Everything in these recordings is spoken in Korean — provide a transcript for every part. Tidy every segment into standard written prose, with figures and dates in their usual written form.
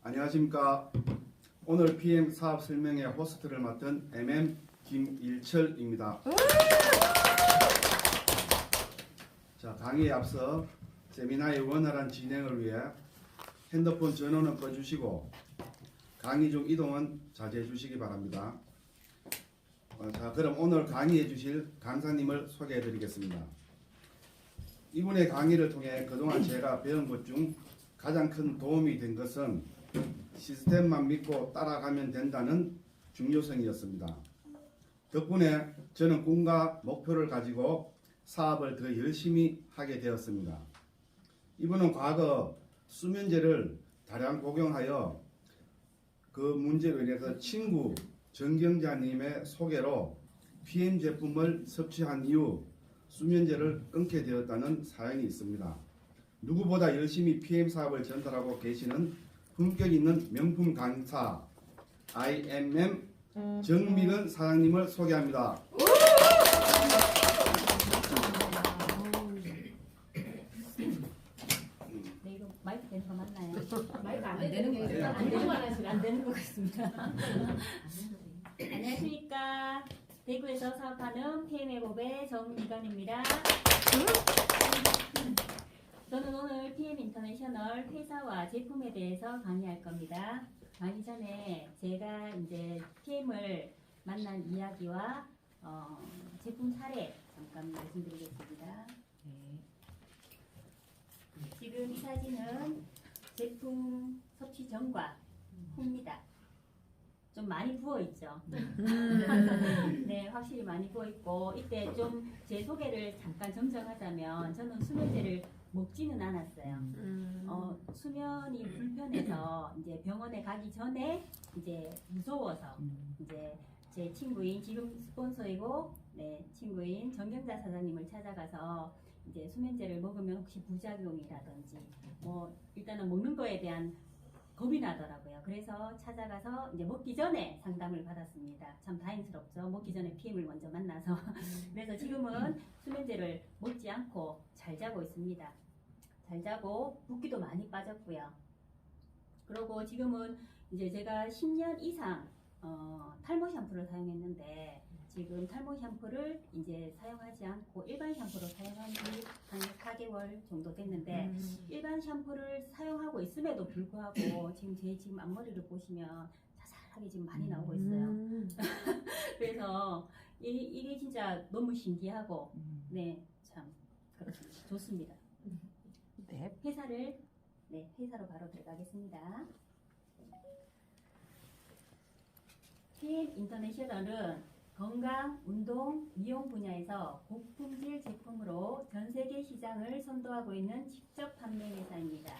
안녕하십니까. 오늘 PM 사업 설명회 호스트를 맡은 MM 김일철입니다. 자, 강의에 앞서 세미나의 원활한 진행을 위해 핸드폰 전원은 꺼주시고 강의 중 이동은 자제해 주시기 바랍니다. 자, 그럼 오늘 강의해 주실 강사님을 소개해 드리겠습니다. 이분의 강의를 통해 그동안 제가 배운 것 중 가장 큰 도움이 된 것은 시스템만 믿고 따라가면 된다는 중요성이었습니다. 덕분에 저는 꿈과 목표를 가지고 사업을 더 열심히 하게 되었습니다. 이분은 과거 수면제를 다량 복용하여 그 문제로 인해서 친구 정경자님의 소개로 PM 제품을 섭취한 이후 수면제를 끊게 되었다는 사연이 있습니다. 누구보다 열심히 PM 사업을 전달하고 계시는 품격 있는 명품 강사 IMM 정미근 사장님을 소개합니다. 네, 이거 마이크 되는 거 맞나요? 마이크 안 되는 거 안 되는 거 같습니다. 안 되는 것 같습니다. 안녕하십니까. 대구에서 사업하는 PM의 정미건입니다. 저는 오늘 PM 인터내셔널 회사와 제품에 대해서 강의할 겁니다. 가기 전에 제가 이제 PM을 만난 이야기와 제품 사례 잠깐 말씀드리겠습니다. 지금 이 사진은 제품 섭취 전과 후입니다. 좀 많이 부어 있죠. 네, 확실히 많이 부어 있고 이때 좀 제 소개를 잠깐 정정하자면 저는 수면제를 먹지는 않았어요. 수면이 불편해서 이제 병원에 가기 전에 이제 무서워서 이제 제 친구인 지금 스폰서이고 친구인 정경자 사장님을 찾아가서 이제 수면제를 먹으면 혹시 부작용이라든지 일단은 먹는 거에 대한 겁이 나더라고요. 그래서 찾아가서 이제 먹기 전에 상담을 받았습니다. 참 다행스럽죠. 먹기 전에 PM을 먼저 만나서. 그래서 지금은 수면제를 먹지 않고 잘 자고 있습니다. 잘 자고 붓기도 많이 빠졌고요. 그리고 지금은 이제 제가 10년 이상 탈모 샴푸를 사용했는데 지금 탈모 샴푸를 이제 사용하지 않고 일반 샴푸로 사용한 지 한 4개월 정도 됐는데 일반 샴푸를 사용하고 있음에도 불구하고 지금 앞머리를 보시면 자잘하게 지금 많이 나오고 있어요. 그래서 이게 진짜 너무 신기하고 참 그렇습니다. 좋습니다. 회사로 바로 들어가겠습니다. PM 인터내셔널은 건강, 운동, 미용 분야에서 고품질 제품으로 전 세계 시장을 선도하고 있는 직접 판매 회사입니다.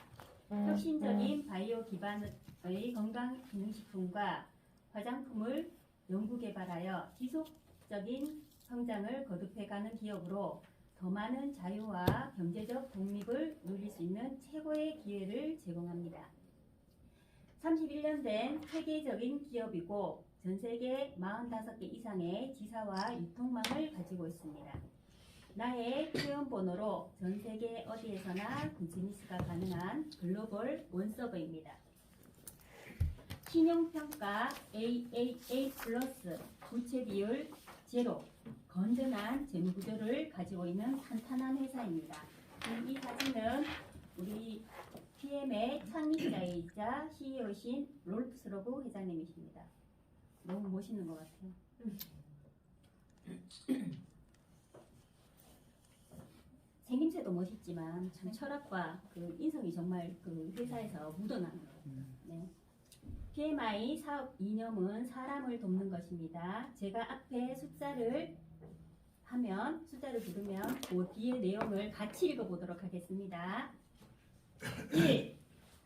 혁신적인 바이오 기반의 건강기능식품과 화장품을 연구 개발하여 지속적인 성장을 거듭해가는 기업으로 더 많은 자유와 경제적 독립을 누릴 수 있는 최고의 기회를 제공합니다. 31년 된 세계적인 기업이고 전 세계 45개 이상의 지사와 유통망을 가지고 있습니다. 나의 회원번호로 전 세계 어디에서나 비즈니스가 가능한 글로벌 원서버입니다. 신용평가 AAA+, 부채 비율 제로, 건전한 재무구조를 가지고 있는 탄탄한 회사입니다. 이 사진은 우리 PM의 창립자이자 CEO이신 롤프 스로브 회장님이십니다. 너무 멋있는 것 같아요. 생김새도 멋있지만 참 철학과 그 인성이 정말 그 회사에서 묻어나는 거예요. PMI 사업 이념은 사람을 돕는 것입니다. 제가 앞에 숫자를 부르면 그 뒤에 내용을 같이 읽어보도록 하겠습니다. 1.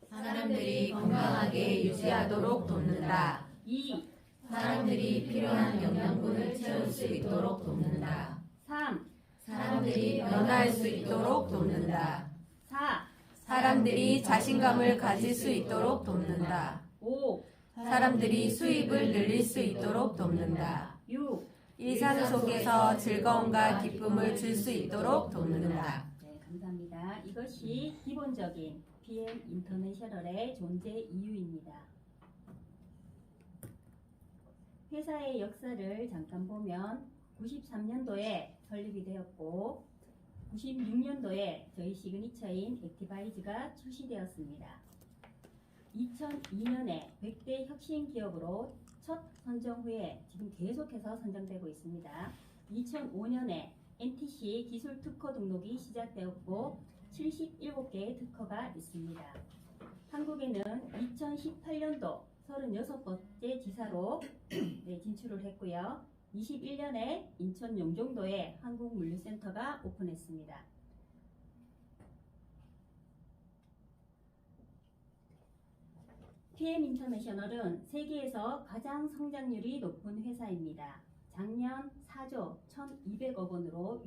사람들이 건강하게 유지하도록 돕는다. 2. 사람들이 필요한 영양분을 채울 수 있도록 돕는다. 3. 사람들이 변화할 수 있도록 돕는다. 4. 사람들이 자신감을 가질 수 있도록 돕는다. 5. 사람들이 수입을 늘릴 수 있도록 돕는다. 6. 일상 속에서 즐거움과 기쁨을 줄 수 있도록 돕는다. 네, 감사합니다. 이것이 기본적인 PM 인터내셔널의 존재 이유입니다. 회사의 역사를 잠깐 보면 93년도에 설립이 되었고 96년도에 저희 시그니처인 액티바이즈가 출시되었습니다. 2002년에 100대 혁신 기업으로 첫 선정 후에 지금 계속해서 선정되고 있습니다. 2005년에 NTC 기술 특허 등록이 시작되었고 77개의 특허가 있습니다. 한국에는 2018년도 36번째 지사로 진출을 했고요. 21년에 인천 용종도에 한국물류센터가 오픈했습니다. PM 인터내셔널은 세계에서 가장 성장률이 높은 회사입니다. 작년 4조 1,200억 원으로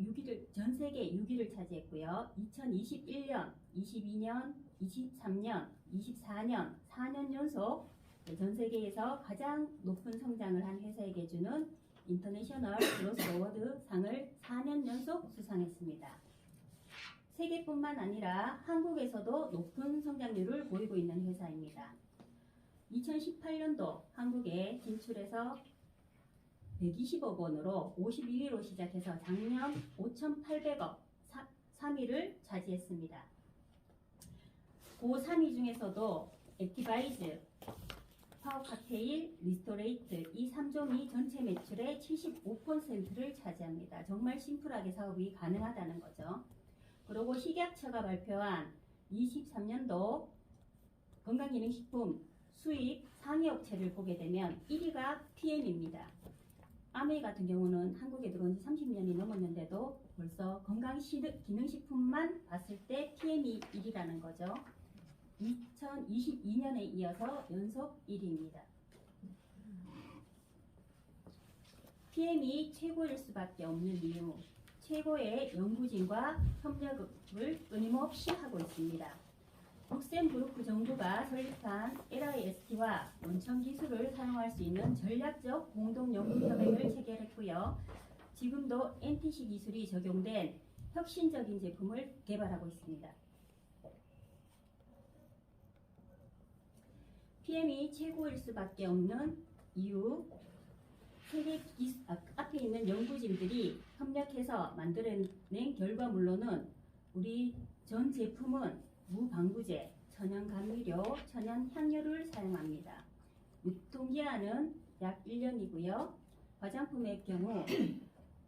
전 세계 6위를 차지했고요. 2021년, 22년, 23년, 24년, 4년 연속 전 세계에서 가장 높은 성장을 한 회사에게 주는 인터내셔널 그로스 어워드 상을 4년 연속 수상했습니다. 세계뿐만 아니라 한국에서도 높은 성장률을 보이고 있는 회사입니다. 2018년도 한국에 진출해서 120억 원으로 52위로 시작해서 작년 5,800억 3위를 차지했습니다. 그 3위 중에서도 액티바이즈, 파워칵테일, 리스토레이트 이 3종이 전체 매출의 75%를 차지합니다. 정말 심플하게 사업이 가능하다는 거죠. 그리고 식약처가 발표한 23년도 건강기능식품 수입 상위 업체를 보게 되면 1위가 PM입니다. 아메이 같은 경우는 한국에 들어온 지 30년이 넘었는데도 벌써 건강기능식품만 봤을 때 PM이 1위라는 거죠. 2022년에 이어서 연속 1위입니다. PM이 최고일 수밖에 없는 이유, 최고의 연구진과 협력을 끊임없이 하고 있습니다. 룩셈부르크 정부가 설립한 LIST와 원천 기술을 사용할 수 있는 전략적 공동 연구 협약을 체결했고요. 지금도 NTC 기술이 적용된 혁신적인 제품을 개발하고 있습니다. PM이 최고일 수밖에 없는 이유, 앞에 있는 연구진들이 협력해서 만들어낸 결과물로는 우리 전 제품은 무방부제, 천연 감미료, 천연 향료를 사용합니다. 유통기한은 약 1년이고요. 화장품의 경우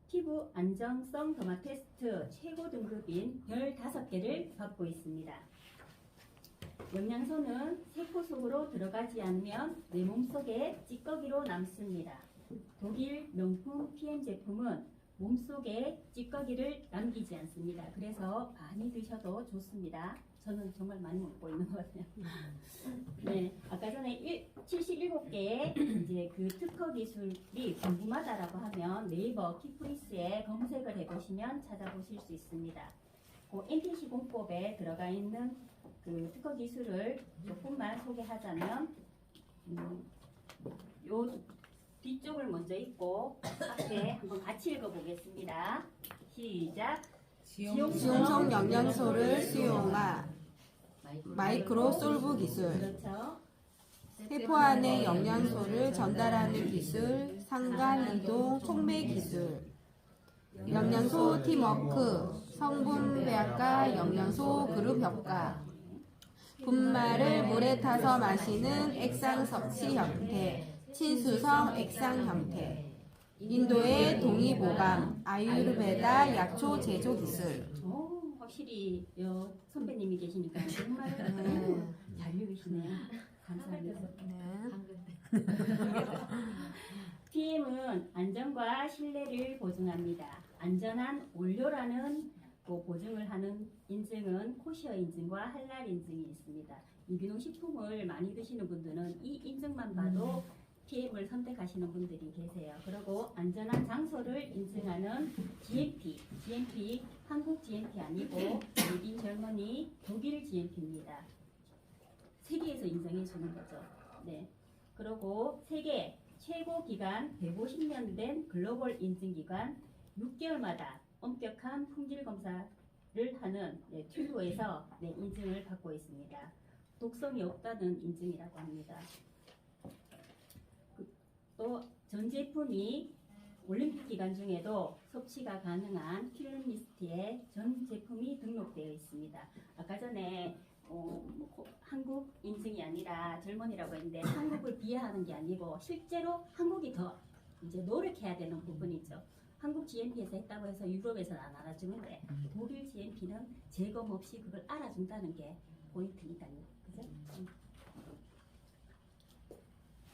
피부 안정성 더마 테스트 최고 등급인 별 5개를 받고 있습니다. 영양소는 세포 속으로 들어가지 않으면 내 몸속에 찌꺼기로 남습니다. 독일 명품 PM 제품은 몸속에 찌꺼기를 남기지 않습니다. 그래서 많이 드셔도 좋습니다. 저는 정말 많이 먹고 있는 것 같아요. 네, 아까 전에 77개의 이제 그 특허 기술이 궁금하다라고 하면 네이버 키프리스에 검색을 해보시면 찾아보실 수 있습니다. 그 NTC 공법에 들어가 있는 그 특허 기술을 조금만 소개하자면, 요 뒤쪽을 먼저 읽고 앞에 한번 같이 읽어보겠습니다. 시작. 지용성 영양소를 수용한 마이크로 솔브 기술, 그렇죠. 세포 안에 영양소를 전달하는 기술, 상간 이동 촉매 기술, 영양소 팀워크, 성분 배합과 영양소 그룹 효과, 분말을 물에 타서 마시는 액상 섭취 형태, 친수성 액상 형태, 인도의 동의보감, 아유르베다 약초 제조 기술. 확실히 선배님이 계시니까 정말 잘 읽으시네요. 감사합니다. PM은 안전과 신뢰를 보증합니다. 안전한 원료라는 보증을 하는 인증은 코시어 인증과 할랄 인증이 있습니다. 유기농 식품을 많이 드시는 분들은 이 인증만 봐도 PM을 선택하시는 분들이 계세요. 그리고 안전한 장소를 인증하는 GMP 한국 GMP 아니고 메이드 젊은이 독일 GMP입니다. 세계에서 인정해 주는 거죠. 네. 그리고 세계 최고 기간 150년 된 글로벌 인증 기관 6개월마다 엄격한 품질 검사를 하는 튜브에서 인증을 받고 있습니다. 독성이 없다는 인증이라고 합니다. 또 전 제품이 올림픽 기간 중에도 섭취가 가능한 필름 리스트에 전 제품이 등록되어 있습니다. 아까 전에 한국 인증이 아니라 젊은이라고 했는데 한국을 비하하는 게 아니고 실제로 한국이 더 이제 노력해야 되는 부분이죠. 한국 GMP에서 했다고 해서 유럽에서는 안 알아주는데 독일 GMP는 재검 없이 그걸 알아준다는 게 포인트니까요. 그죠?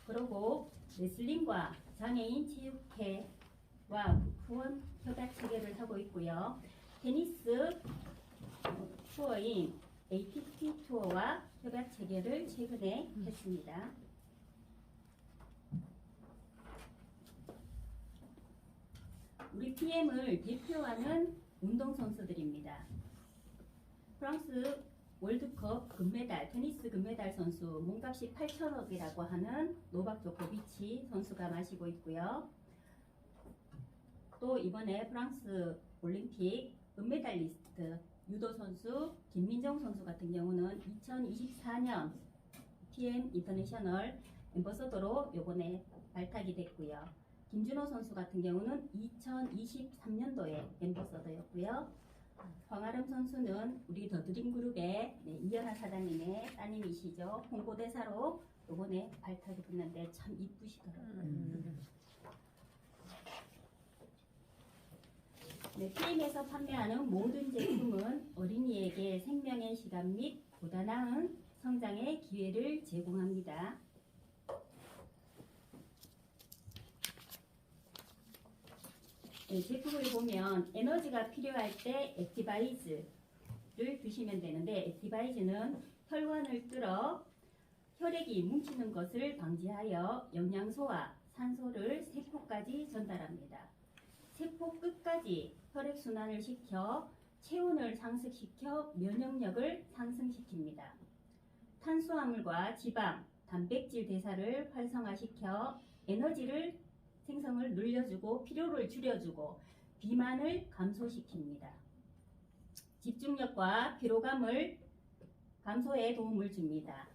그리고 레슬링과 장애인 체육회와 후원 협약 체계를 하고 있고요. 테니스 투어인 ATP 투어와 협약 체계를 최근에 했습니다. 우리 PM을 대표하는 운동선수들입니다. 프랑스 월드컵 금메달, 테니스 금메달 선수 몸값이 8천억이라고 하는 노박 조코비치 선수가 마시고 있고요. 또 이번에 프랑스 올림픽 은메달리스트 유도 선수 김민정 선수 같은 경우는 2024년 PM 인터내셔널 앰버서더로 요번에 발탁이 됐고요. 김준호 선수 같은 경우는 2023년도에 앰버서더였고요. 황아름 선수는 우리 더드림 그룹의 이연아 사장님의 따님이시죠. 홍보대사로 요번에 발탁이 됐는데 참 이쁘시더라고요. PM에서 판매하는 모든 제품은 어린이에게 생명의 시간 및 보다 나은 성장의 기회를 제공합니다. 제품을 보면 에너지가 필요할 때 액티바이즈를 드시면 되는데 액티바이즈는 혈관을 뚫어 혈액이 뭉치는 것을 방지하여 영양소와 산소를 세포까지 전달합니다. 세포 끝까지 혈액순환을 시켜 체온을 상승시켜 면역력을 상승시킵니다. 탄수화물과 지방, 단백질 대사를 활성화시켜 에너지를 생성을 늘려주고 피로를 줄여주고 비만을 감소시킵니다. 집중력과 피로감을 감소에 도움을 줍니다.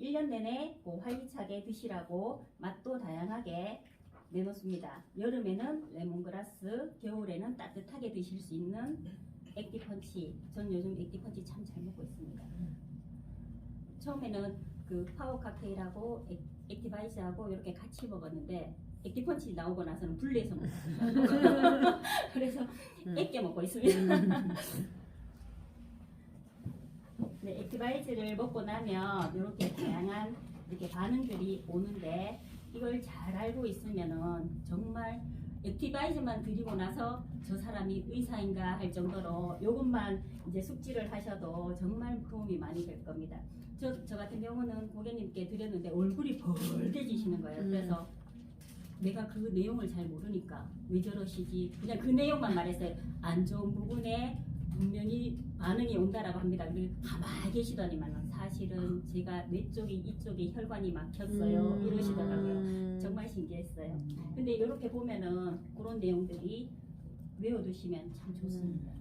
1년 내내 활기차게 드시라고 맛도 다양하게 내놓습니다. 여름에는 레몬그라스, 겨울에는 따뜻하게 드실 수 있는 액티펀치. 전 요즘 액티펀치 참 잘 먹고 있습니다. 처음에는 그 파워 칵테일하고 액티바이즈하고 이렇게 같이 먹었는데 액티펀치 나오고 나서는 분리해서 먹었습니다. 그래서 액게 먹고 있습니다. 네, 액티바이즈를 먹고 나면 이렇게 다양한 이렇게 반응들이 오는데 이걸 잘 알고 있으면은 정말 액티바이즈만 드리고 나서 저 사람이 의사인가 할 정도로 이것만 이제 숙지를 하셔도 정말 도움이 많이 될 겁니다. 저 같은 경우는 고객님께 드렸는데 얼굴이 벌개지시는 거예요. 그래서 내가 그 내용을 잘 모르니까 왜 저러시지 그냥 그 내용만 말했어요. 안 좋은 부분에 분명히 반응이 온다라고 합니다. 근데 가만히 계시더니만 사실은 제가 뇌 쪽이 이쪽에 혈관이 막혔어요 이러시더라고요. 정말 신기했어요. 근데 이렇게 보면은 그런 내용들이 외워두시면 참 좋습니다.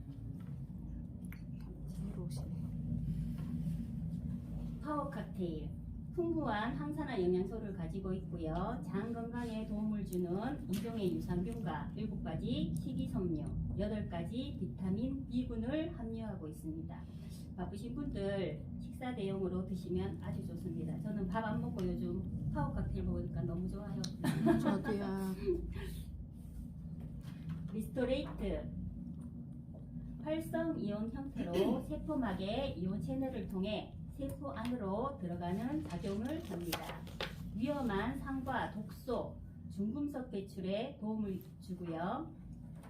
파워 칵테일 풍부한 항산화 영양소를 가지고 있고요. 장 건강에 도움을 주는 2종의 유산균과 7가지 식이섬유, 8가지 비타민 B군을 함유하고 있습니다. 바쁘신 분들 식사 대용으로 드시면 아주 좋습니다. 저는 밥 안 먹고 요즘 파워 칵테일 먹으니까 너무 좋아요. 저도요. 리스토레이트 활성 이온 형태로 세포막의 이온 채널을 통해 세포 안으로 들어가는 작용을 합니다. 위험한 상과 독소, 중금속 배출에 도움을 주고요.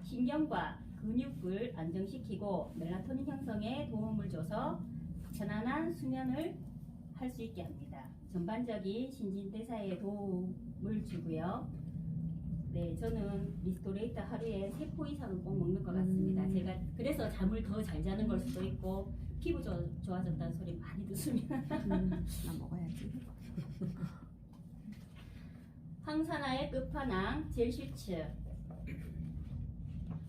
신경과 근육을 안정시키고 멜라토닌 형성에 도움을 줘서 편안한 수면을 할 수 있게 합니다. 전반적인 신진대사에 도움을 주고요. 네, 저는 리스토레이트 하루에 3포 이상은 꼭 먹는 것 같습니다. 제가 그래서 잠을 더 잘 자는 걸 수도 있고 피부 좋아졌다는 소리 많이 듣습니다. 나 먹어야지. 항산화의 끝판왕 젤슈츠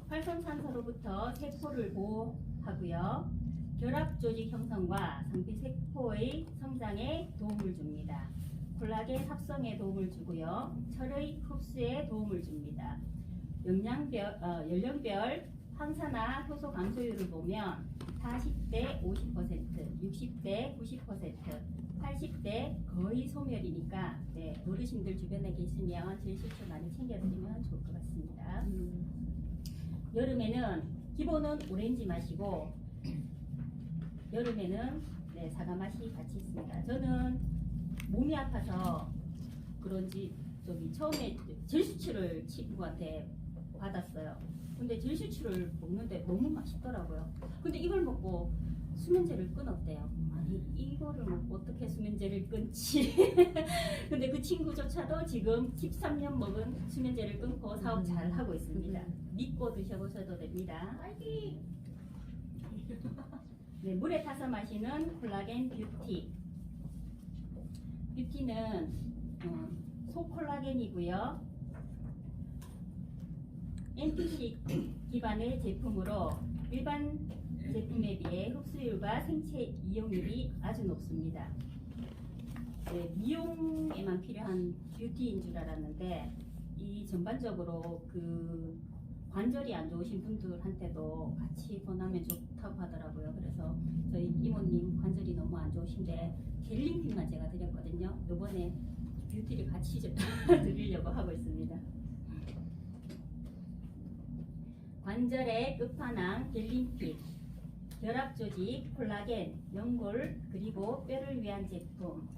활성산소로부터 세포를 보호하고 하고요. 결합 조직 형성과 상피 세포의 성장에 도움을 줍니다. 콜라겐 합성에 도움을 주고요. 철의 흡수에 도움을 줍니다. 연령별 항산화 효소 감소율을 보면 40대 50%, 60대 90%, 80대 거의 소멸이니까 네, 어르신들 주변에 계시면 질식초 많이 챙겨드리면 좋을 것 같습니다. 여름에는 기본은 오렌지 맛이고 여름에는 네, 사과 맛이 같이 있습니다. 저는 몸이 아파서 그런지 처음에 젤수치를 친구한테 받았어요. 근데 젤수치를 먹는데 너무 맛있더라고요. 근데 이걸 먹고 수면제를 끊었대요. 아니 이거를 먹고 어떻게 수면제를 끊지? 근데 그 친구조차도 지금 13년 먹은 수면제를 끊고 사업 잘 하고 있습니다. 믿고 드셔보셔도 됩니다. 네, 물에 타서 마시는 콜라겐 뷰티. 뷰티는 소콜라겐이고요. NPC 기반의 제품으로 일반 제품에 비해 흡수율과 생체 이용률이 아주 높습니다. 네, 미용에만 필요한 뷰티인 줄 알았는데 이 전반적으로 그 관절이 안 좋으신 분들한테도 같이 권하면 좋다고 하더라고요. 그래서 저희 이모님 관절이 너무 안 좋으신데 겔링핀만 제가 드렸거든요. 이번에 뷰티를 같이 좀 드리려고 하고 있습니다. 관절의 끝판왕 겔링핀, 결합조직, 콜라겐, 연골, 그리고 뼈를 위한 제품,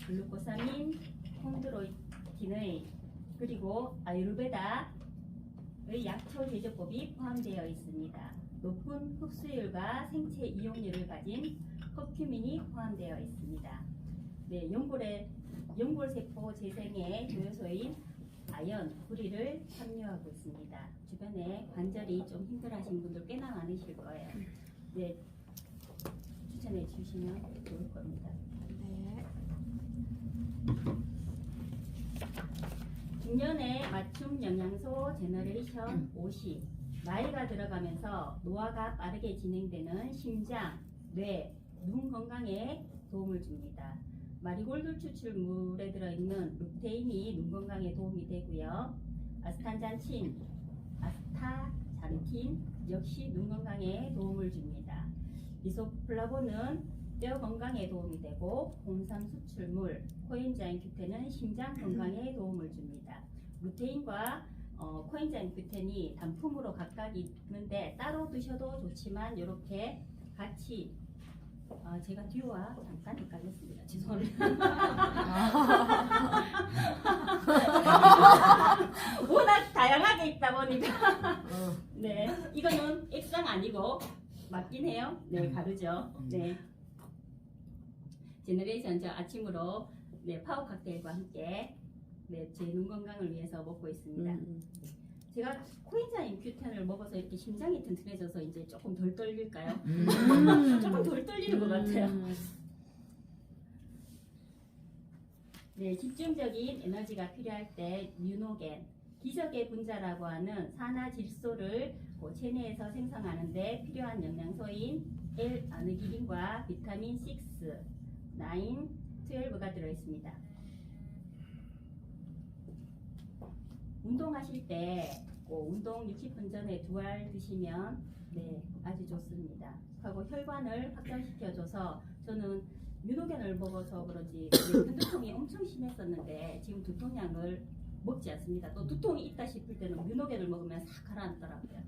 글루코사민, 콘드로이틴의 그리고 아유르베다의 약초 제조법이 포함되어 있습니다. 높은 흡수율과 생체 이용률을 가진 커큐민이 포함되어 있습니다. 네, 연골세포 재생의 조효소인 아연, 구리를 함유하고 있습니다. 주변에 관절이 좀 힘들어하시는 분들 꽤나 많으실 거예요. 네, 추천해 주시면 좋을 겁니다. 네. 중년의 맞춤 영양소 제너레이션 50. 나이가 들어가면서 노화가 빠르게 진행되는 심장, 뇌, 눈 건강에 도움을 줍니다. 마리골드 추출물에 들어있는 루테인이 눈 건강에 도움이 되고요. 아스타잔틴 역시 눈 건강에 도움을 줍니다. 이소플라본은 뼈 건강에 도움이 되고 홍삼 수출물, 코엔자임 큐텐은 심장 건강에 도움을 줍니다. 루테인과 코엔자임 큐텐이 단품으로 각각 있는데 따로 드셔도 좋지만 이렇게 같이 제가 듀오와 잠깐 헷갈렸습니다. 죄송합니다. 워낙 다양하게 있다 보니까 네, 이거는 액상 아니고 맞긴 해요. 네, 다르죠. 네, 제너레이션 저 아침으로 네, 파워 칵테일과 함께 네, 제 눈 건강을 위해서 먹고 있습니다. 제가 코엔자임 큐텐을 먹어서 이렇게 심장이 튼튼해져서 이제 조금 덜 떨릴까요? 조금 덜 떨리는 것 같아요. 네, 집중적인 에너지가 필요할 때 뉴노겐, 기적의 분자라고 하는 산화 질소를 체내에서 생성하는데 필요한 영양소인 L-아르기닌과 비타민 6, 9, 12가 들어있습니다. 운동하실 때 운동 60분 전에 2알 드시면 네, 아주 좋습니다. 하고 혈관을 확장시켜줘서 저는 유노겐을 먹어서 그런지 편두통이 엄청 심했었는데 지금 두통약을 먹지 않습니다. 또 두통이 있다 싶을 때는 유노겐을 먹으면 싹 가라앉더라고요.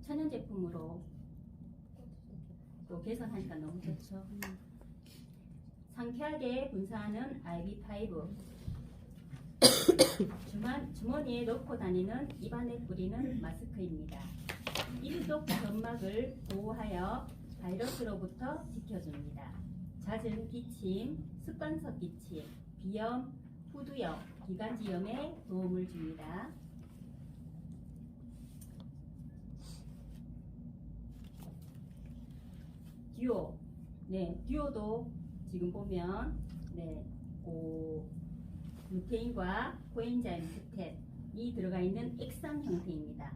천연 제품으로 또 개선하니까 너무 좋죠. 상쾌하게 분사하는 IV5 주머니에 넣고 다니는 입안에 뿌리는 마스크입니다. 입속 점막을 보호하여 바이러스로부터 지켜줍니다. 잦은 기침, 습관성 기침, 비염, 후두염, 기관지염에 도움을 줍니다. 듀오, 네, 듀오도 지금 보면 네, 루테인과 코엔자임 큐텐이 들어가 있는 액상 형태입니다.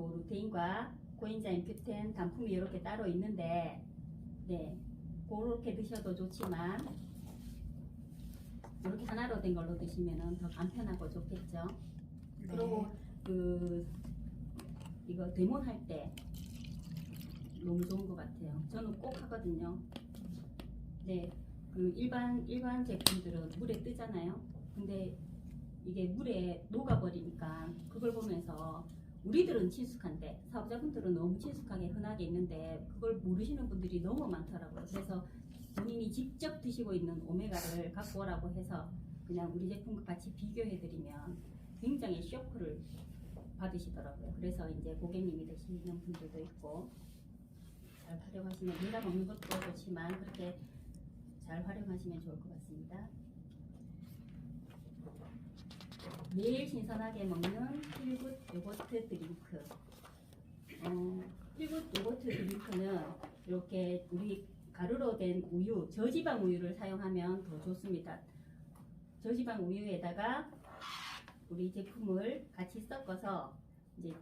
그 루테인과 코엔자임 큐텐 단품이 이렇게 따로 있는데, 네, 그렇게 드셔도 좋지만 이렇게 하나로 된 걸로 드시면은 더 간편하고 좋겠죠. 그리고 그 이거 데몬할 때 너무 좋은 것 같아요. 저는 꼭 하거든요. 네, 그 일반 제품들은 물에 뜨잖아요. 근데 이게 물에 녹아버리니까 그걸 보면서 우리들은 친숙한데 사업자분들은 너무 친숙하게 흔하게 있는데 그걸 모르시는 분들이 너무 많더라고요. 그래서 본인이 직접 드시고 있는 오메가를 갖고 오라고 해서 그냥 우리 제품과 같이 비교해드리면 굉장히 쇼크를 받으시더라고요. 그래서 이제 고객님이 드시는 분들도 있고 잘 활용하시면 내가 먹는 것도 좋지만 그렇게 잘 활용하시면 좋을 것 같습니다. 매일 신선하게 먹는 필굿 요거트 드링크. 필굿 요거트 드링크는 이렇게 우리 가루로 된 우유, 저지방 우유를 사용하면 더 좋습니다. 저지방 우유에다가 우리 제품을 같이 섞어서 이제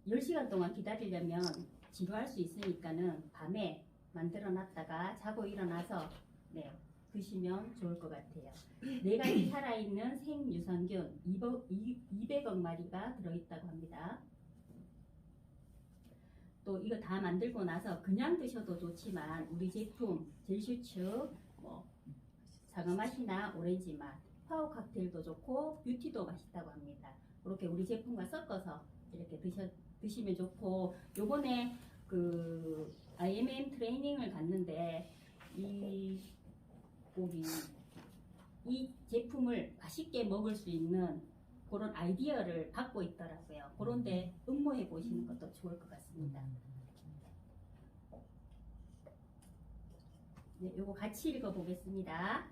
10시간 동안 기다리려면 지루할 수 있으니까는 밤에 만들어 놨다가 자고 일어나서 네, 드시면 좋을 것 같아요. 4가지 살아있는 생유산균 200억 마리가 들어있다고 합니다. 또 이거 다 만들고 나서 그냥 드셔도 좋지만 우리 제품 젤슈츠 사과 맛이나 오렌지 맛, 파워 칵테일도 좋고 뷰티도 맛있다고 합니다. 그렇게 우리 제품과 섞어서 이렇게 드시면 좋고, 요번에 그 IMM 트레이닝을 갔는데 이 제품을 맛있게 먹을 수 있는 그런 아이디어를 갖고 있더라고요. 그런데 응모해 보시는 것도 좋을 것 같습니다. 네, 요거 같이 읽어보겠습니다.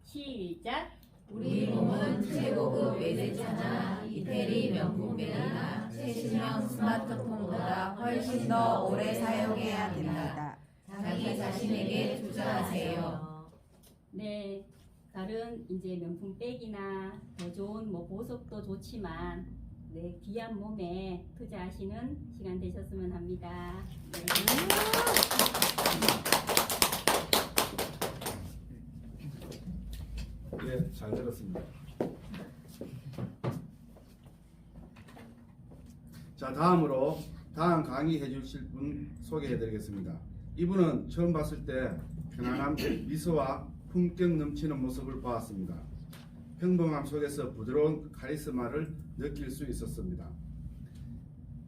시작. 우리 몸은 최고급 외제차나 이태리 명품백이나 최신형 스마트폰보다 훨씬 더 오래 사용해야 된다. 자기 자신에게 투자하세요. 네, 다른 이제 명품 백이나 더 좋은 보석도 좋지만 네, 귀한 몸에 투자하시는 시간 되셨으면 합니다. 네. 예, 잘 들었습니다. 자, 다음으로 다음 강의해 주실 분 소개해 드리겠습니다. 이분은 처음 봤을 때 편안한 미소와 품격 넘치는 모습을 보았습니다. 평범함 속에서 부드러운 카리스마를 느낄 수 있었습니다.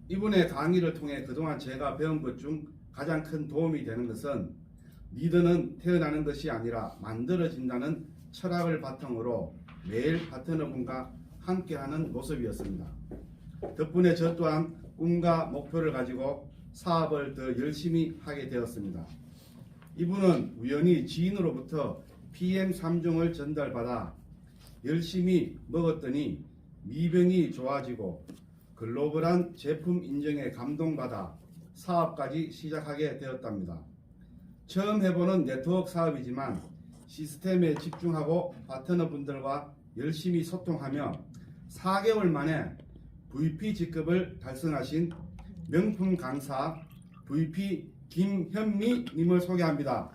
이분의 강의를 통해 그동안 제가 배운 것 중 가장 큰 도움이 되는 것은 리더는 태어나는 것이 아니라 만들어진다는 철학을 바탕으로 매일 파트너분과 함께하는 모습이었습니다. 덕분에 저 또한 꿈과 목표를 가지고 사업을 더 열심히 하게 되었습니다. 이분은 우연히 지인으로부터 PM3종을 전달받아 열심히 먹었더니 미병이 좋아지고 글로벌한 제품 인정에 감동받아 사업까지 시작하게 되었답니다. 처음 해보는 네트워크 사업이지만 시스템에 집중하고 파트너분들과 열심히 소통하며 4개월 만에 VP 직급을 달성하신 명품 강사 VP 김현미 님을 소개합니다.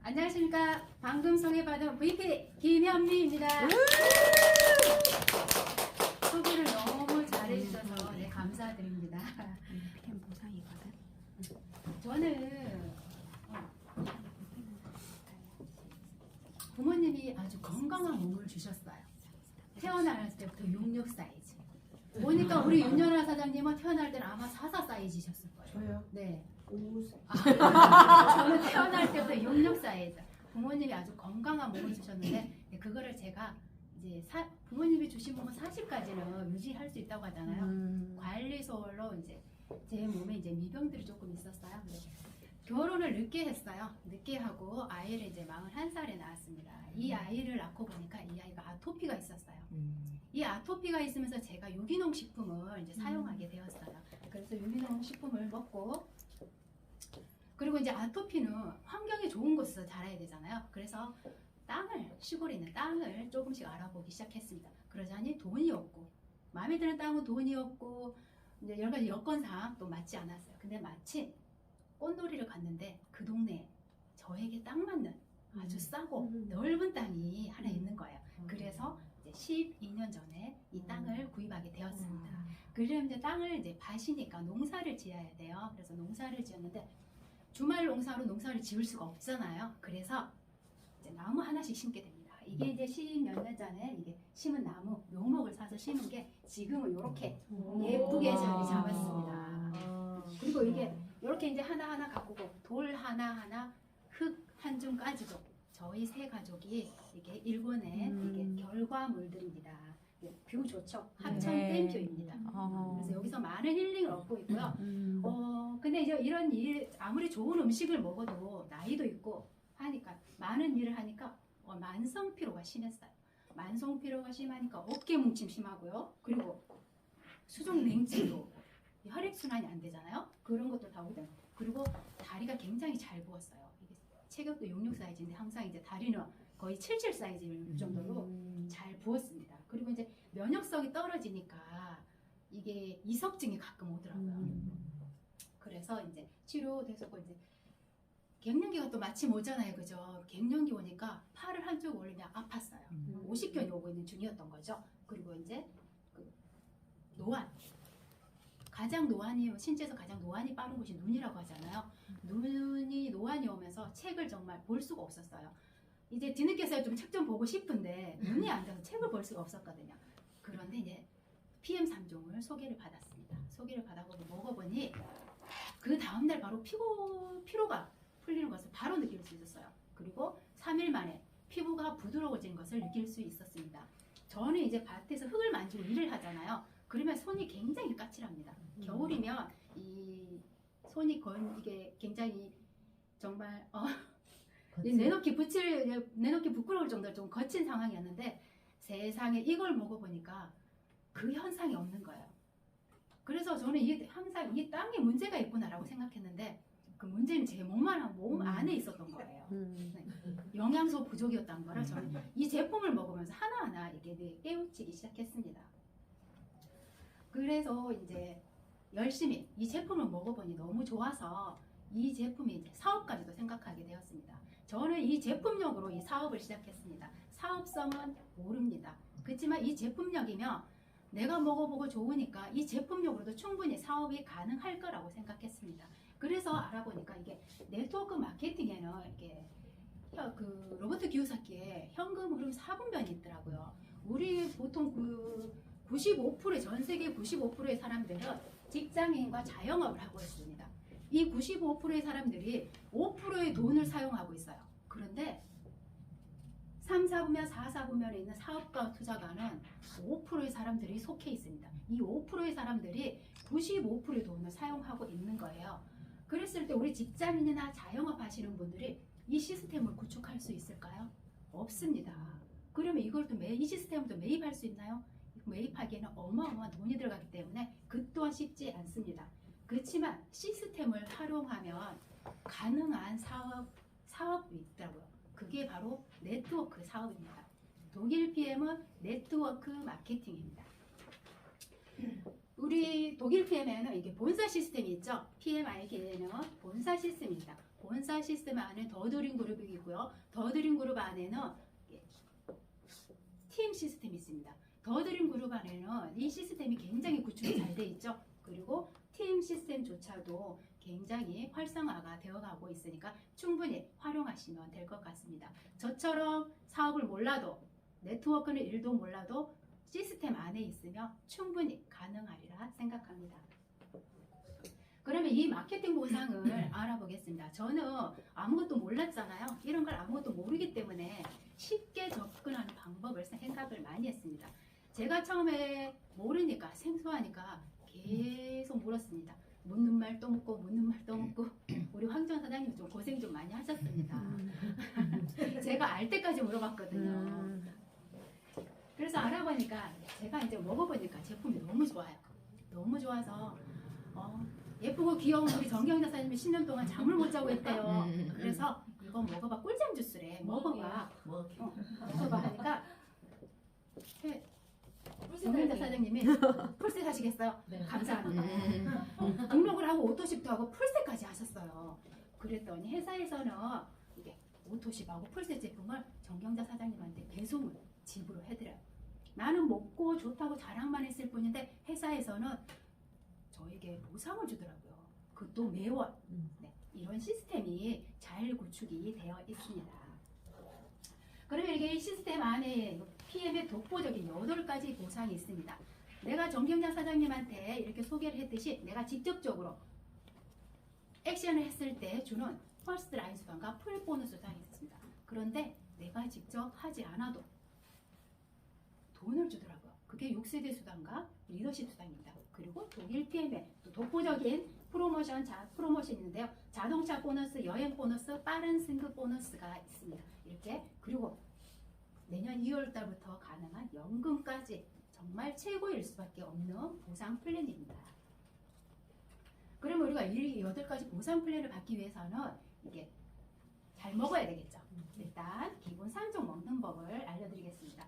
안녕하십니까. 방금 소개받은 VP 김현미입니다. 소개를 너무 잘해주셔서 네, 감사드립니다. 펜 보상이거든. 저는 부모님이 아주 건강한 몸을 주셨어요. 태어날 때부터 66 사이즈. 보니까 우리 윤연아 사장님은 태어날 때는 아마 44 사이즈셨을 거예요. 저요? 네. 5 저는 태어날 때부터 66 사이즈. 부모님이 아주 건강한 몸을 주셨는데 그거를 제가 이제 부모님이 주신 몸은 40까지는 유지할 수 있다고 하잖아요. 관리소로 이제 제 몸에 이제 미병들이 조금 있었어요. 그래서 결혼을 늦게 했어요. 늦게 하고 아이를 이제 41살에 낳았습니다. 이 아이를 낳고 보니까 이 아이가 아토피가 있었어요. 이 아토피가 있으면서 제가 유기농 식품을 이제 사용하게 되었어요. 그래서 유기농 식품을 먹고 그리고 이제 아토피는 환경이 좋은 곳에서 자라야 되잖아요. 그래서 시골에 있는 땅을 조금씩 알아보기 시작했습니다. 그러자니 돈이 없고, 마음에 드는 땅은 돈이 없고, 이제 여러 가지 여건상 또 맞지 않았어요. 근데 마침 꽃놀이를 갔는데 그 동네에 저에게 딱 맞는 아주 싸고 넓은 땅이 하나 있는 거예요. 그래서 이제 12년 전에 이 땅을 구입하게 되었습니다. 그럼 이제 땅을 이제 밭이니까 농사를 지어야 돼요. 그래서 농사를 지었는데 주말 농사로 농사를 지을 수가 없잖아요. 그래서 이제 나무 하나씩 심게 됩니다. 이게 이제 10몇 년 전에 이게 심은 나무 묘목을 사서 심은 게 지금은 이렇게 예쁘게 자리 잡았습니다. 그리고 이게 이렇게 이제 하나하나 가꾸고 돌 하나하나 흙 한 줌까지도 저희 세 가족이 이게 일궈낸 이게 결과물들입니다. 뷰 좋죠? 합천 댐뷰입니다. 그래서 여기서 많은 힐링을 얻고 있고요. 근데 이제 이런 일, 아무리 좋은 음식을 먹어도 나이도 있고 하니까 많은 일을 하니까 만성 피로가 심했어요. 만성 피로가 심하니까 어깨 뭉침 심하고요. 그리고 수족 냉증도 혈액 순환이 안 되잖아요. 그런 것도 다 오고 그리고 다리가 굉장히 잘 부었어요. 이게 체격도 66 사이즈인데 항상 이제 다리는 거의 77 사이즈 정도로 잘 부었습니다. 그리고 이제 면역성이 떨어지니까 이게 이석증이 가끔 오더라고요. 그래서 이제 치료돼서 이제 갱년기가 또 마침 오잖아요, 그죠? 갱년기 오니까 팔을 한쪽 올리면 아팠어요. 50견이 오고 있는 중이었던 거죠. 그리고 이제 그 노안. 신체에서 가장 노안이 빠른 곳이 눈이라고 하잖아요. 노안이 오면서 책을 정말 볼 수가 없었어요. 이제 뒤늦게서 좀 책 좀 보고 싶은데 눈이 안 돼서 책을 볼 수가 없었거든요. 그런데 이제 PM3종을 소개를 받았습니다. 소개를 받아보고 먹어보니 그 다음날 바로 피로가 풀리는 것을 바로 느낄 수 있었어요. 그리고 3일 만에 피부가 부드러워진 것을 느낄 수 있었습니다. 저는 이제 밭에서 흙을 만지고 일을 하잖아요. 그러면 손이 굉장히 까칠합니다. 겨울이면 이 손이 이게 굉장히 정말 내놓기 부끄러울 정도로 좀 거친 상황이었는데 세상에 이걸 먹어보니까 그 현상이 없는 거예요. 그래서 저는 항상 이 땅에 문제가 있구나라고 생각했는데 그 문제는 제 몸 안에 있었던 거예요. 네. 영양소 부족이었다는 거를 저는 이 제품을 먹으면서 하나하나 이게 깨우치기 시작했습니다. 그래서 이제 열심히 이 제품을 먹어보니 너무 좋아서 이 제품이 이제 사업까지도 생각하게 되었습니다. 저는 이 제품력으로 이 사업을 시작했습니다. 사업성은 모릅니다. 그렇지만 이 제품력이면 내가 먹어보고 좋으니까 이 제품력으로도 충분히 사업이 가능할 거라고 생각했습니다. 그래서 알아보니까 이게 네트워크 마케팅에는 이게 그 로버트 기요사키의 현금 흐름 4분변이 있더라고요. 우리 보통 95%의 전 세계 95%의 사람들은 직장인과 자영업을 하고 있습니다. 이 95%의 사람들이 5%의 돈을 사용하고 있어요. 그런데 3, 4분면, 4, 4분면에 있는 사업가 투자가는 5%의 사람들이 속해 있습니다. 이 5%의 사람들이 95%의 돈을 사용하고 있는 거예요. 그랬을 때 우리 직장인이나 자영업 하시는 분들이 이 시스템을 구축할 수 있을까요? 없습니다. 그러면 이걸 이 시스템을 또 매입할 수 있나요? 매입하기에는 어마어마한 돈이 들어가기 때문에 그 또한 쉽지 않습니다. 그렇지만 시스템을 활용하면 가능한 사업이 있더라고요. 그게 바로 네트워크 사업입니다. 독일 PM은 네트워크 마케팅입니다. 우리 독일 PM에는 이게 본사 시스템이 있죠. PMI에는 본사 시스템입니다. 본사 시스템 안에 더드림 그룹이 있고요. 더드림 그룹 안에는 팀 시스템이 있습니다. 더드림 그룹 안에는 이 시스템이 굉장히 구축이 잘 돼 있죠. 그리고 팀 시스템조차도 굉장히 활성화가 되어가고 있으니까 충분히 활용하시면 될 것 같습니다. 저처럼 사업을 몰라도 네트워크는 일도 몰라도 시스템 안에 있으면 충분히 가능하리라 생각합니다. 그러면 이 마케팅 보상을 알아보겠습니다. 저는 아무것도 몰랐잖아요. 이런 걸 아무것도 모르기 때문에 쉽게 접근하는 방법을 생각을 많이 했습니다. 제가 처음에 모르니까 생소하니까 계속 물었습니다. 묻는 말 또 묻고 묻는 말 또 묻고 우리 황정 사장님 좀 고생 좀 많이 하셨습니다. 제가 알 때까지 물어봤거든요. 그래서 알아보니까 제가 이제 먹어보니까 제품이 너무 좋아요. 너무 좋아서 예쁘고 귀여운 우리 정경 여사님이 10년 동안 잠을 못 자고 했대요. 그래서 이거 먹어봐. 꿀잠 주스래. 먹어봐. 먹어봐 하니까 정경 여사장님이 풀셋 하시겠어요? 네. 감사합니다. 등록을 하고 오토십도 하고 풀셋까지 하셨어요. 그랬더니 회사에서는 이게 오토십하고 풀셋 제품을 정경자 사장님한테 배송을 집으로 해드려요. 나는 먹고 좋다고 자랑만 했을 뿐인데 회사에서는 저에게 보상을 주더라고요. 그것도 매월. 네, 이런 시스템이 잘 구축이 되어 있습니다. 그러면 이게 시스템 안에 PM의 독보적인 8가지 보상이 있습니다. 내가 정경자 사장님한테 이렇게 소개를 했듯이 내가 직접적으로 액션을 했을 때 주는 퍼스트 라인 수당과 풀 보너스 수당이 있습니다. 그런데 내가 직접 하지 않아도 돈을 주더라고요. 그게 6세대 수당과 리더십 수당입니다. 그리고 독일 PM의 또 독보적인 프로모션이 있는데요. 자동차 보너스, 여행 보너스, 빠른 승급 보너스가 있습니다. 이렇게 그리고 내년 2월 달부터 가능한 연금까지 정말 최고일 수밖에 없는 보상 플랜입니다. 그러면 우리가 이 8가지 보상 플랜을 받기 위해서는 이게 잘 먹어야 되겠죠. 일단 기본 3종 먹는 법을 알려드리겠습니다.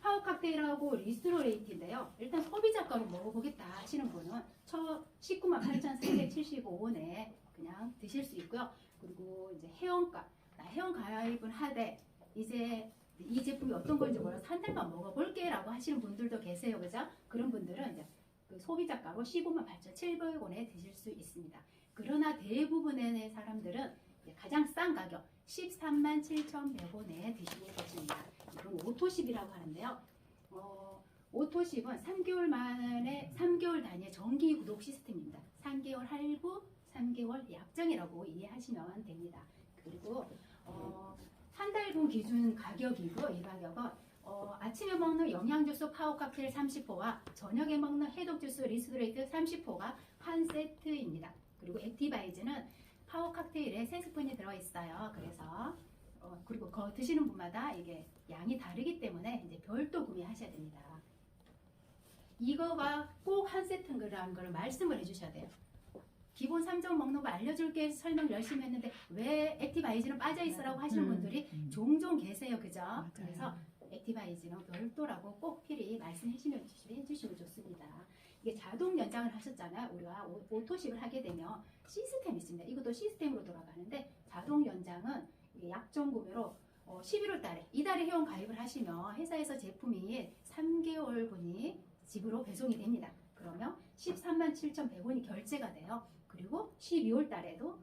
파워 칵테일하고 리스토레이트인데요. 일단 소비자가로 먹어보겠다 하시는 분은 198,375원에 그냥 드실 수 있고요. 그리고 이제 회원 가입은 하되 이제 이 제품이 어떤 건지 몰라서 한 달만 먹어볼게 라고 하시는 분들도 계세요. 그죠? 그런 분들은 이제 그 소비자가로 158,700원에 드실 수 있습니다. 그러나 대부분의 사람들은 가장 싼 가격 137,100원에 드시고 계십니다. 이건 오토십이라고 하는데요. 오토십은 3개월 만에 3개월 단위의 정기 구독 시스템입니다. 3개월 할부, 3개월 약정이라고 이해하시면 됩니다. 그리고 한 달분 기준 가격이고 이 가격은 아침에 먹는 영양주스 파워 칵테일 30호와 저녁에 먹는 해독주스 리스토레이트 30호가 한 세트입니다. 그리고 액티바이즈는 파워 칵테일에 3스푼이 들어있어요. 그래서 그리고 드시는 분마다 이게 양이 다르기 때문에 이제 별도 구매하셔야 됩니다. 이거가 꼭 한 세트라는 걸 말씀을 해주셔야 돼요. 기본 3종 먹는 거 알려줄게 설명 열심히 했는데 왜 액티바이즈는 빠져있으라고 하시는 분들이 종종 계세요. 그죠? 그래서 액티바이즈는 별도라고 꼭 필히 말씀해 주시면 좋습니다. 이게 자동 연장을 하셨잖아요. 우리가 오토십을 하게 되면 시스템이 있습니다. 이것도 시스템으로 돌아가는데 자동 연장은 약정 구매로 11월 달에 이달에 회원 가입을 하시면 회사에서 제품이 3개월분이 집으로 배송이 됩니다. 그러면 137,100원이 결제가 돼요. 그리고 12월 달에도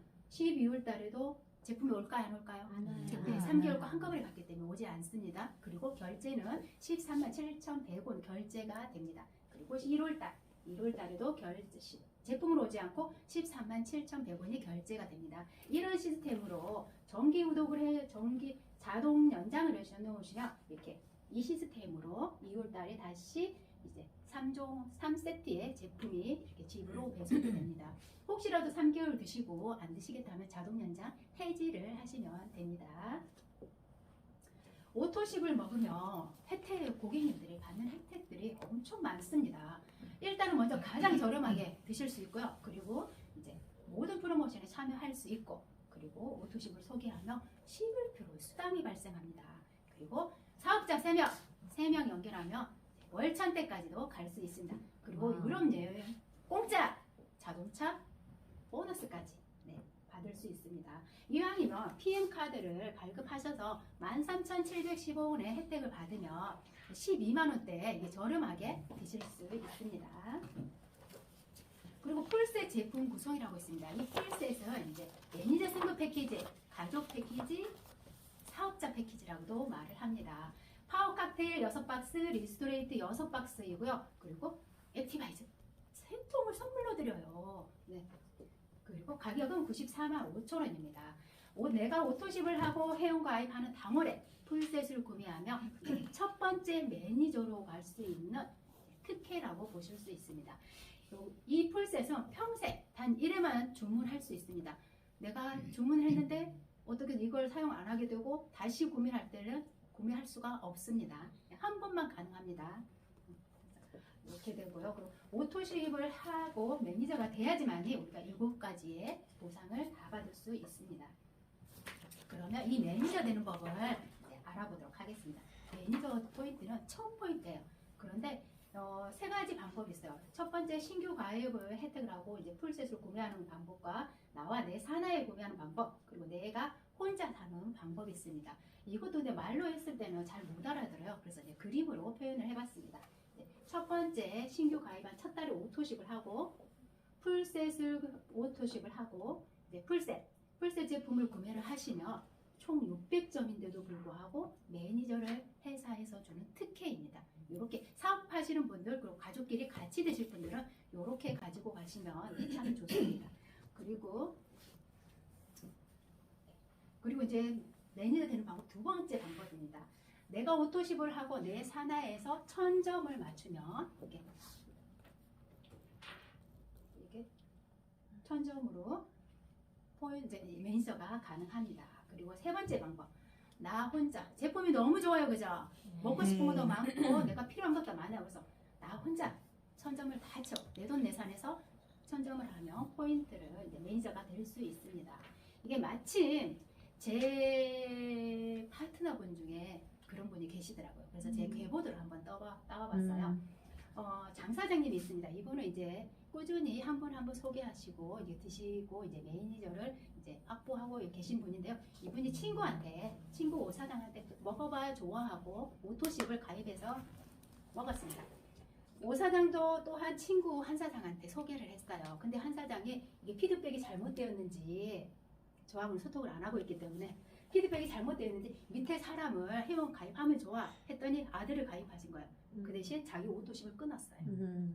제품이 올까요? 안 올까요? 안 와요. 네, 3개월 거 한꺼번에 받기 때문에 오지 않습니다. 그리고 결제는 137,100원 결제가 됩니다. 그리고 1월 달에도 제품으로 오지 않고 137,100원이 결제가 됩니다. 이런 시스템으로 정기 구독을 정기 자동 연장을 해놓으시면 이렇게 이 시스템으로 2월 달에 다시 이제 3세트의 제품이 이렇게 집으로 배송이 됩니다. 혹시라도 3개월 드시고 안 드시겠다면 자동 연장 해지를 하시면 됩니다. 오토십을 먹으면 고객님들이 받는 혜택들이 엄청 많습니다. 일단은 먼저 가장 저렴하게 드실 수 있고요. 그리고 이제 모든 프로모션에 참여할 수 있고, 그리고 오토십을 소개하며 11% 수당이 발생합니다. 그리고 사업자 3명 연결하면 월천대까지도 갈 수 있습니다. 그리고 유럽 여행 공짜 자동차 보너스까지 받을 수 있습니다. 이왕이면 PM카드를 발급하셔서 13,715원의 혜택을 받으면 12만원대 저렴하게 드실 수 있습니다. 그리고 풀셋 제품 구성이라고 있습니다. 이 풀셋은 이제 매니저 승급 패키지, 가족 패키지, 사업자 패키지라고도 말을 합니다. 파워 칵테일 6박스, 리스토레이트 6박스이고요. 그리고 액티바이즈 3통을 선물로 드려요. 네. 그리고 가격은 945,000원입니다. 내가 오토십을 하고 회원 가입하는 당월에 풀셋을 구매하면 첫 번째 매니저로 갈 수 있는 특혜라고 보실 수 있습니다. 이 풀셋은 평생 단 1회만 주문할 수 있습니다. 내가 주문을 했는데 어떻게 이걸 사용 안 하게 되고 다시 구매할 때는 구매할 수가 없습니다. 한 번만 가능합니다. 이렇게 되고요. 있고요. 그리고 오토십을 하고 매니저가 돼야지만이 우리가 7가지의 보상을 다 받을 수 있습니다. 그러면 이 매니저 되는 법을 이제 알아보도록 하겠습니다. 매니저 포인트는 첫 포인트예요. 그런데 3가지 방법이 있어요. 첫 번째, 신규 가입을 혜택을 하고 이제 풀셋으로 구매하는 방법과 나와 내 사나이 구매하는 방법, 그리고 내가 혼자 사는 방법이 있습니다. 이것도 근데 말로 했을 때는 잘 못 알아들어요. 그래서 이제 그림으로 표현을 해봤습니다. 첫 번째, 신규 가입한 첫 달에 오토십을 하고 풀셋을 오토십을 하고 이제 풀셋 제품을 구매를 하시면 총 600점인데도 불구하고 매니저를 회사에서 주는 특혜입니다. 이렇게 사업하시는 분들 그리고 가족끼리 같이 되실 분들은 이렇게 가지고 가시면 참 좋습니다. 그리고 이제 매니저 되는 방법 두 번째 방법입니다. 내가 오토십을 하고 내 산하에서 1000점을 맞추면 이게 1000점으로 포인트 매니저가 가능합니다. 그리고 세 번째 방법, 나 혼자 제품이 너무 좋아요, 그죠? 먹고 싶은 것도 많고 내가 필요한 것도 많아요. 그래서 나 혼자 1000점을 다 쳐, 내돈내산해서 1000점을 하면 포인트를 이제 매니저가 될 수 있습니다. 이게 마침 제 파트너분 중에 그런 분이 계시더라고요. 그래서 제 계보들을 한번 따와봤어요. 장 사장님이 있습니다. 이분은 이제 꾸준히 한 분 한 분 소개하시고 이제 드시고 이제 매니저를 이제 확보하고 계신 분인데요. 이분이 친구 오 사장한테 먹어봐 좋아하고 오토십을 가입해서 먹었습니다. 오 사장도 또한 친구 한 사장한테 소개를 했어요. 근데 한 사장이 이게 피드백이 잘못되었는지 저하고는 소통을 안 하고 있기 때문에 피드백이 잘못되었는지 밑에 사람을 회원 가입하면 좋아 했더니 아들을 가입하신 거예요. 그 대신 자기 오토십을 끊었어요.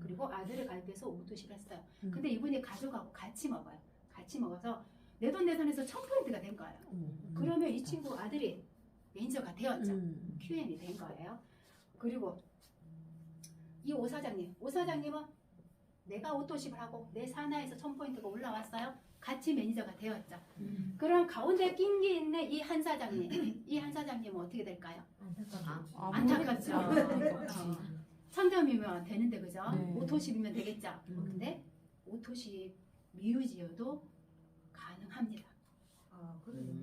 그리고 아들을 가입해서 오토십을 했어요. 근데 이분이 가족하고 같이 먹어요. 같이 먹어서 내돈내산해서 1000포인트가 된 거예요. 그러면 이 친구 아들이 매니저가 되었죠. QM이 된 거예요. 그리고 이 오 사장님은 내가 오토십을 하고 내 산하에서 1000포인트가 올라왔어요. 같이 매니저가 되었죠. 그럼 가운데 낀 게 있는 이 한 사장님, 이 한 사장님은 어떻게 될까요? 안타깝죠. 1000점이면 되는데 그죠? 네. 오토십이면 되겠죠. 근데 오토십 미유지여도 가능합니다.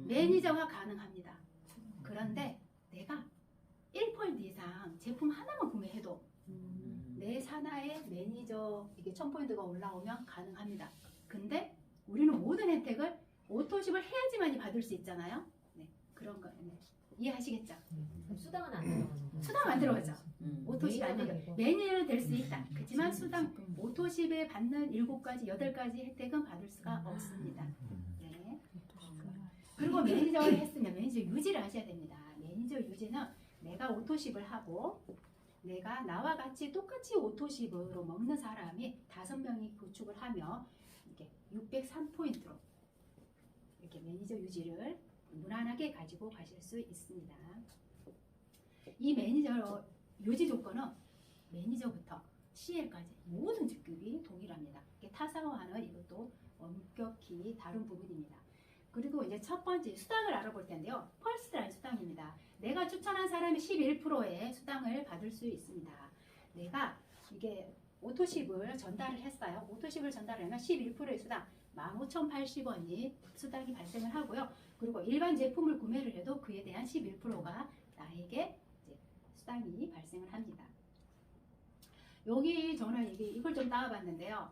매니저가 가능합니다. 그런데 내가 1포인트 이상 제품 하나만 구매해도 내 산하에 매니저 이게 1000포인트가 올라오면 가능합니다. 근데 우리는 모든 혜택을 오토십을 해야지만이 받을 수 있잖아요. 네, 그런 거 이해하시겠죠? 수당은 안 들어가죠. 수당 안 들어가죠. 오토십 안 되죠. 매니저는 될 수 있다. 그렇지만 수당 오토십에 받는 7가지, 8가지 혜택은 받을 수가 없습니다. 네. 그리고 매니저를 했으면 매니저 유지를 하셔야 됩니다. 매니저 유지는 내가 오토십을 하고 내가 나와 같이 똑같이 오토십으로 먹는 사람이 5명이 구축을 하며 이렇게 603포인트로 이렇게 매니저 유지를 무난하게 가지고 가실 수 있습니다. 이 매니저 유지 조건은 매니저부터 CL까지 모든 직급이 동일합니다. 타사와는 이것도 엄격히 다른 부분입니다. 그리고 이제 첫 번째 수당을 알아볼 텐데요. 펄스라인 수당입니다. 내가 추천한 사람이 11%의 수당을 받을 수 있습니다. 내가 이게 오토십을 전달을 했어요. 오토십을 전달하면 11%의 수당 15,080원이 수당이 발생을 하고요. 그리고 일반 제품을 구매를 해도 그에 대한 11%가 나에게 이제 수당이 발생을 합니다. 여기 저는 이걸 좀 따와봤는데요.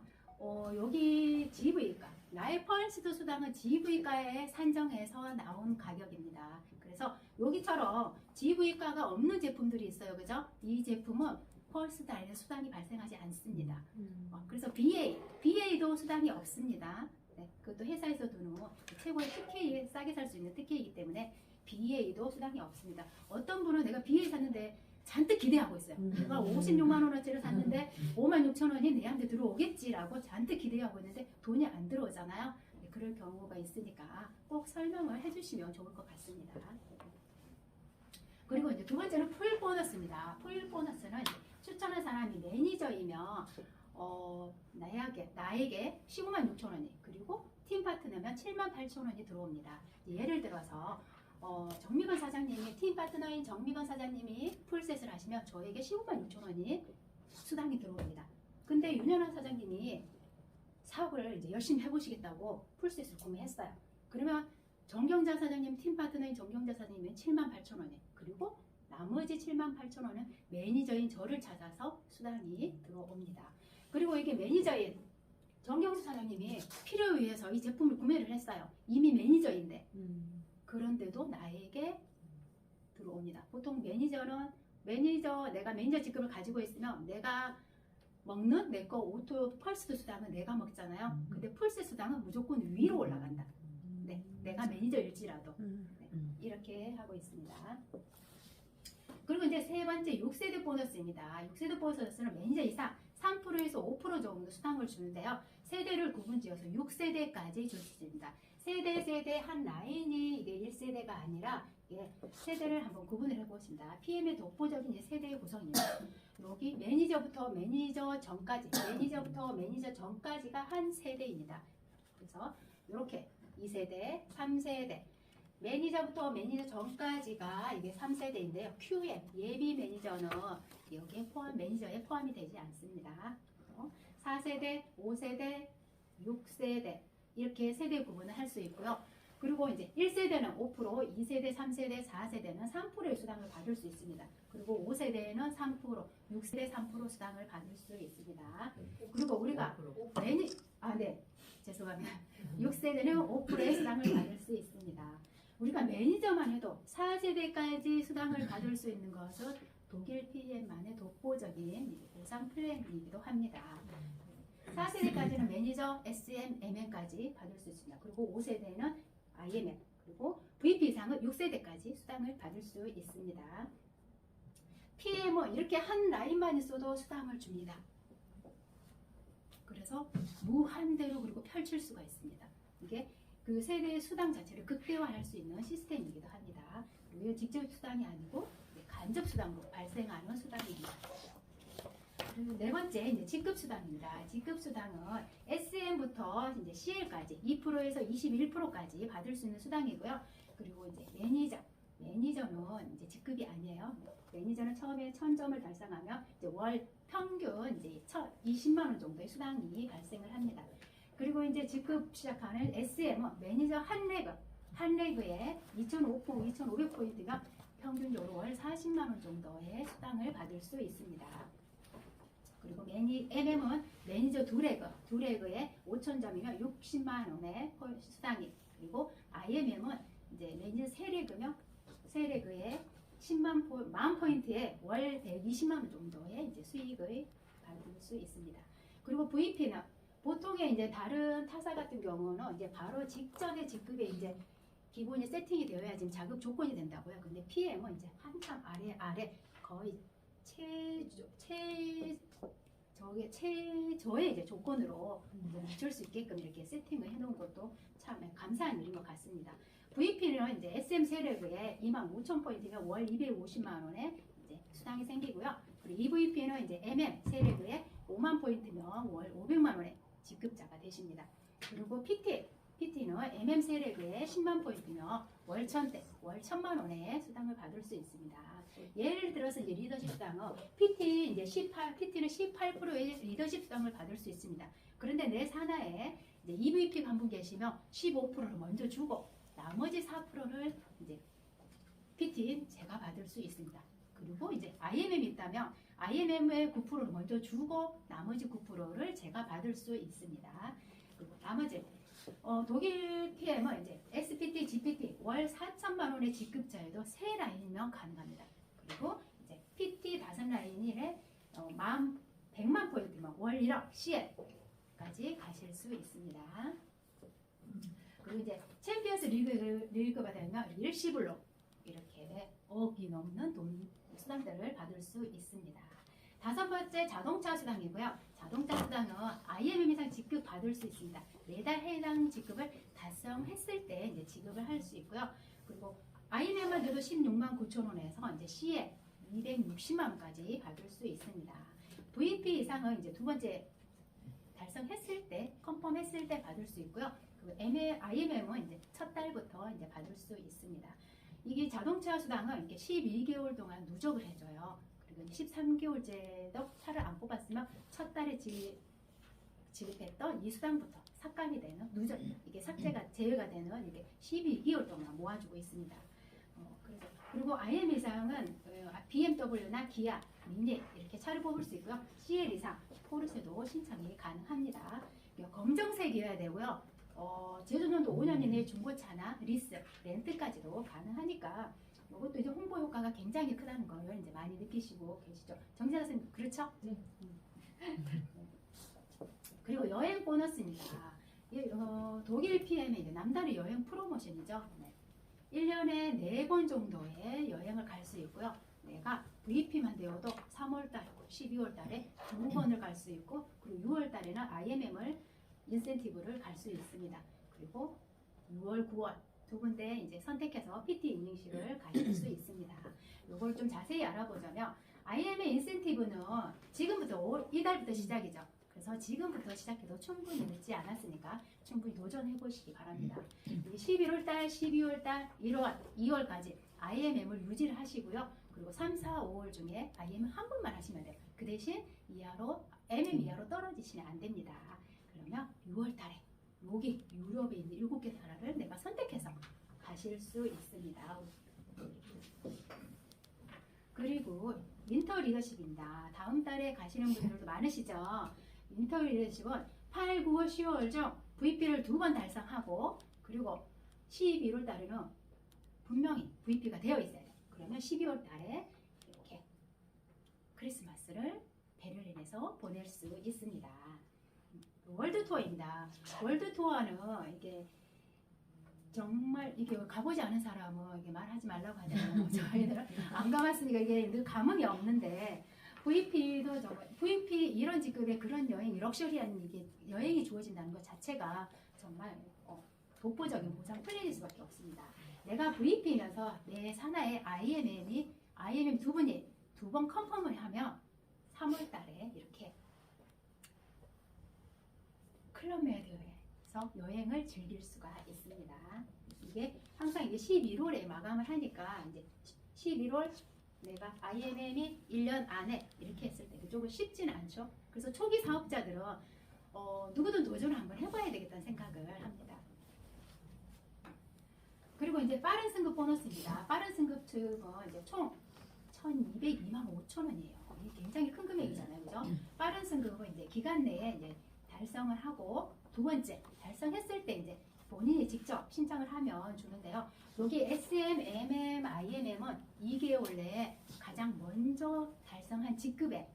여기 GV가 나의 펄스드 수당은 GV가에 산정해서 나온 가격입니다. 그래서 여기처럼 GV가가 없는 제품들이 있어요. 그죠? 이 제품은 펄스드 안에 수당이 발생하지 않습니다. 그래서 BA도 수당이 없습니다. 네, 그것도 회사에서 두는 최고의 특혜에 싸게 살 수 있는 특혜이기 때문에 BA도 수당이 없습니다. 어떤 분은 내가 BA 샀는데 잔뜩 기대하고 있어요. 내가 56만 원어치를 샀는데 56,000원이 내한테 들어오겠지라고 잔뜩 기대하고 있는데 돈이 안 들어오잖아요. 네, 그럴 경우가 있으니까 꼭 설명을 해주시면 좋을 것 같습니다. 그리고 이제 두 번째는 풀 보너스입니다. 풀 보너스는 추천한 사람이 매니저이면 나에게 156,000원이 그리고 팀 파트너면 78,000원이 들어옵니다. 예를 들어서 정미건 사장님이 팀 파트너인 정미건 사장님이 풀셋을 하시면 저에게 156,000원이 수당이 들어옵니다. 저희 윤현아 사장님이 사업을 이제 열심히 해보시겠다고 풀셋을 구매했어요. 그러면 정경자 사장님, 팀 파트너인 정경자 사장님은 78,000원에, 그리고 나머지 78,000원은 매니저인 저를 찾아서 수당이 들어옵니다. 그리고 이게 매니저인 정경자 사장님이 필요에 의해서 이 제품을 구매를 했어요. 이미 매니저인데. 그런데도 나에게 들어옵니다. 보통 매니저는 내가 매니저 직급을 가지고 있으면 내가 먹는 내 거 오토 펄스 수당은 내가 먹잖아요. 근데 펄스 수당은 무조건 위로 올라간다. 네, 내가 매니저일지라도 이렇게 하고 있습니다. 그리고 이제 세 번째 6세대 보너스입니다. 6세대 보너스는 매니저 이상 3%에서 5% 정도 수당을 주는데요. 세대를 구분지어서 6세대까지 줄 수 있습니다. 세대 한 라인이 이게 1세대가 아니라 이게 세대를 한번 구분을 해보겠습니다. PM의 독보적인 이제 세대의 구성입니다. 여기 매니저부터 매니저 전까지가 한 세대입니다. 그래서 이렇게 2세대, 3세대, 매니저부터 매니저 전까지가 이게 3세대인데요. QM, 예비 매니저는 여기에 매니저에 포함이 되지 않습니다. 4세대, 5세대, 6세대 이렇게 세대 구분을 할 수 있고요. 그리고 이제 1세대는 5%, 2세대, 3세대, 4세대는 3%의 수당을 받을 수 있습니다. 그리고 5세대는 3%, 6세대 3% 수당을 받을 수 있습니다. 그리고 우리가 죄송합니다. 6세대는 5%의 수당을 받을 수 있습니다. 우리가 매니저만 해도 4세대까지 수당을 받을 수 있는 것은 독일 PM만의 독보적인 보상 플랜이기도 합니다. 4세대까지는 매니저, SM, MM까지 받을 수 있습니다. 그리고 5세대는 IMM, 그리고 VP 이상은 6세대까지 수당을 받을 수 있습니다. PM은 이렇게 한 라인만 있어도 수당을 줍니다. 그래서 무한대로 그리고 펼칠 수가 있습니다. 이게 그 세대의 수당 자체를 극대화할 수 있는 시스템이기도 합니다. 그리고 직접 수당이 아니고 간접 수당으로 발생하는 수당입니다. 그리고 네 번째 이제 직급 수당입니다. 직급 수당은 SM부터 이제 CL까지 2%에서 21%까지 받을 수 있는 수당이고요. 그리고 이제 매니저는 이제 직급이 아니에요. 매니저는 처음에 1000점을 달성하면 이제 월 평균 이제 20만 원 정도의 수당이 발생을 합니다. 그리고 이제 직급 시작하는 SM은 매니저 한 레그에 2,500포인트가 평균적으로 월 40만 원 정도의 수당을 받을 수 있습니다. 그리고 MM은 매니저 두 레그에 5,000점이면 60만 원의 수당이, 그리고 IMM은 이제 매니저 세 레그에 10만 포인트에 월 120만 원 정도의 이제 수익을 받을 수 있습니다. 그리고 VP는 보통의 이제 다른 타사 같은 경우는 이제 바로 직전에 직급에 이제 기본이 세팅이 되어야 지금 자급 조건이 된다고요. 근데 PM은 이제 한참 아래 거의 최저의 이제 조건으로 맞출 수 있게끔 이렇게 세팅을 해놓은 것도 참 감사한 일인 것 같습니다. VP는 이제 SM 세력에 25,000포인트면 월 250만 원의 이제 수당이 생기고요. 그리고 EVP는 이제 MM 세력에 5만 포인트면 월 500만 원의 직급자가 되십니다. 그리고 PT는 MM 세력에 10만 포인트면 월 1,000만 원의 수당을 받을 수 있습니다. 예를 들어서 이제 리더십 수당은 PT는 18%의 리더십 수당을 받을 수 있습니다. 그런데 내 산하에 이제 EVP 한 분 계시면 15%를 먼저 주고 나머지 4%를 이제 PT인 제가 받을 수 있습니다. 그리고 이제 IMM이 있다면 IMM의 9%를 먼저 주고 나머지 9%를 제가 받을 수 있습니다. 그리고 나머지 독일 PM은 이제 SPT, GPT 월 4천만 원의 직급자에도 세 라인이면 가능합니다. 그리고 이제 PT 5라인에 100만 포인트면 월 1억 CL까지 가실 수 있습니다. 그리고 이제 챔피언스 리그가 되면 일시불로 이렇게 5억이 넘는 수당들을 받을 수 있습니다. 다섯 번째 자동차 수당이고요. 자동차 수당은 IMM 이상 지급 받을 수 있습니다. 매달 해당 지급을 달성했을 때 이제 지급을 할 수 있고요. 그리고 IMM만 돼도 16만 9천 원에서 이제 CL 260만 원까지 받을 수 있습니다. VP 이상은 이제 두 번째 달성했을 때, 컨펌했을 때 받을 수 있고요. 그리고 IMM은 이제 첫 달부터 이제 받을 수 있습니다. 이게 자동차 수당은 이렇게 12개월 동안 누적을 해줘요. 그리고 13개월째도 차를 안 뽑았으면 첫 달 달에 지급했던 이 수당부터 삭감이 되는 누적 이게 삭제가 제외가 되는 이게 12개월 동안 모아주고 있습니다. 그리고 IM 이상은 BMW나 기아, 미니 이렇게 차를 뽑을 수 있고요. CL 이상 포르쉐도 신청이 가능합니다. 검정색이어야 되고요. 제조년도 5년 이내 중고차나 리스, 렌트까지도 가능하니까 이것도 이제 홍보 효과가 굉장히 크다는 걸 이제 많이 느끼시고 계시죠. 정지아 선생님 그렇죠? 네. 그리고 여행 보너스입니다. 독일 PM의 이제 남다른 여행 프로모션이죠. 네. 1년에 4번 정도의 여행을 갈 수 있고요. 내가 VP만 되어도 3월달, 12월달에 2번을 갈 수 있고 그리고 6월달에는 IMM을 인센티브를 갈 수 있습니다. 그리고 6월, 9월 두 군데 이제 선택해서 PT 이닝식을 가실 수 있습니다. 이걸 좀 자세히 알아보자면 IM의 인센티브는 지금부터 이달부터 시작이죠. 그래서 지금부터 시작해도 충분히 늦지 않았으니까 충분히 도전해 보시기 바랍니다. 11월달, 12월달, 1월, 2월까지 IMM을 유지를 하시고요. 그리고 3, 4, 5월 중에 IM 한 번만 하시면 돼요. 그 대신 이하로 MM 이하로 떨어지시면 안 됩니다. 그러면 6월달에 여기 유럽에 있는 7개 나라를 내가 선택해서 가실 수 있습니다. 그리고 윈터 리더십입니다. 다음 달에 가시는 분들도 많으시죠. 윈터 리더십은 8, 9월, 10월 중 VP를 2번 달성하고 그리고 11월 달에는 분명히 VP가 되어 있어야 돼요. 그러면 12월 달에 이렇게 크리스마스를 베를린에서 보낼 수 있습니다. 월드 투어입니다. 월드 투어는 이게 정말 이게 가보지 않은 사람은 이게 말하지 말라고 하잖아요. 저희들은 안 가봤으니까 이게 늘 감흥이 없는데 VP도 정말 VP 이런 직급의 그런 여행, 럭셔리한 이게 여행이 주어진다는 것 자체가 정말 독보적인 보상 플랜일 수밖에 없습니다. 내가 VP면서 내 산하에 IMM 두 분이 2번 컨펌을 하면 3월달에 이렇게 클럽메이드에서 여행을 즐길 수가 있습니다. 이게 항상 이게 11월에 마감을 하니까 이제 11월 내가 IMM이 1년 안에 이렇게 했을 때 그쪽은 쉽지는 않죠. 그래서 초기 사업자들은 누구든 도전을 한번 해봐야 되겠다는 생각을 합니다. 그리고 이제 빠른 승급 보너스입니다. 빠른 승급 측은 이제 총 1,202만 5천 원이에요. 이게 굉장히 큰 금액이잖아요, 그죠? 빠른 승급은 이제 기간 내에 이제 달성을 하고 두 번째 달성했을 때 이제 본인이 직접 신청을 하면 주는데요. 여기 SM, MM, IMM은 2개월 내에 가장 먼저 달성한 직급에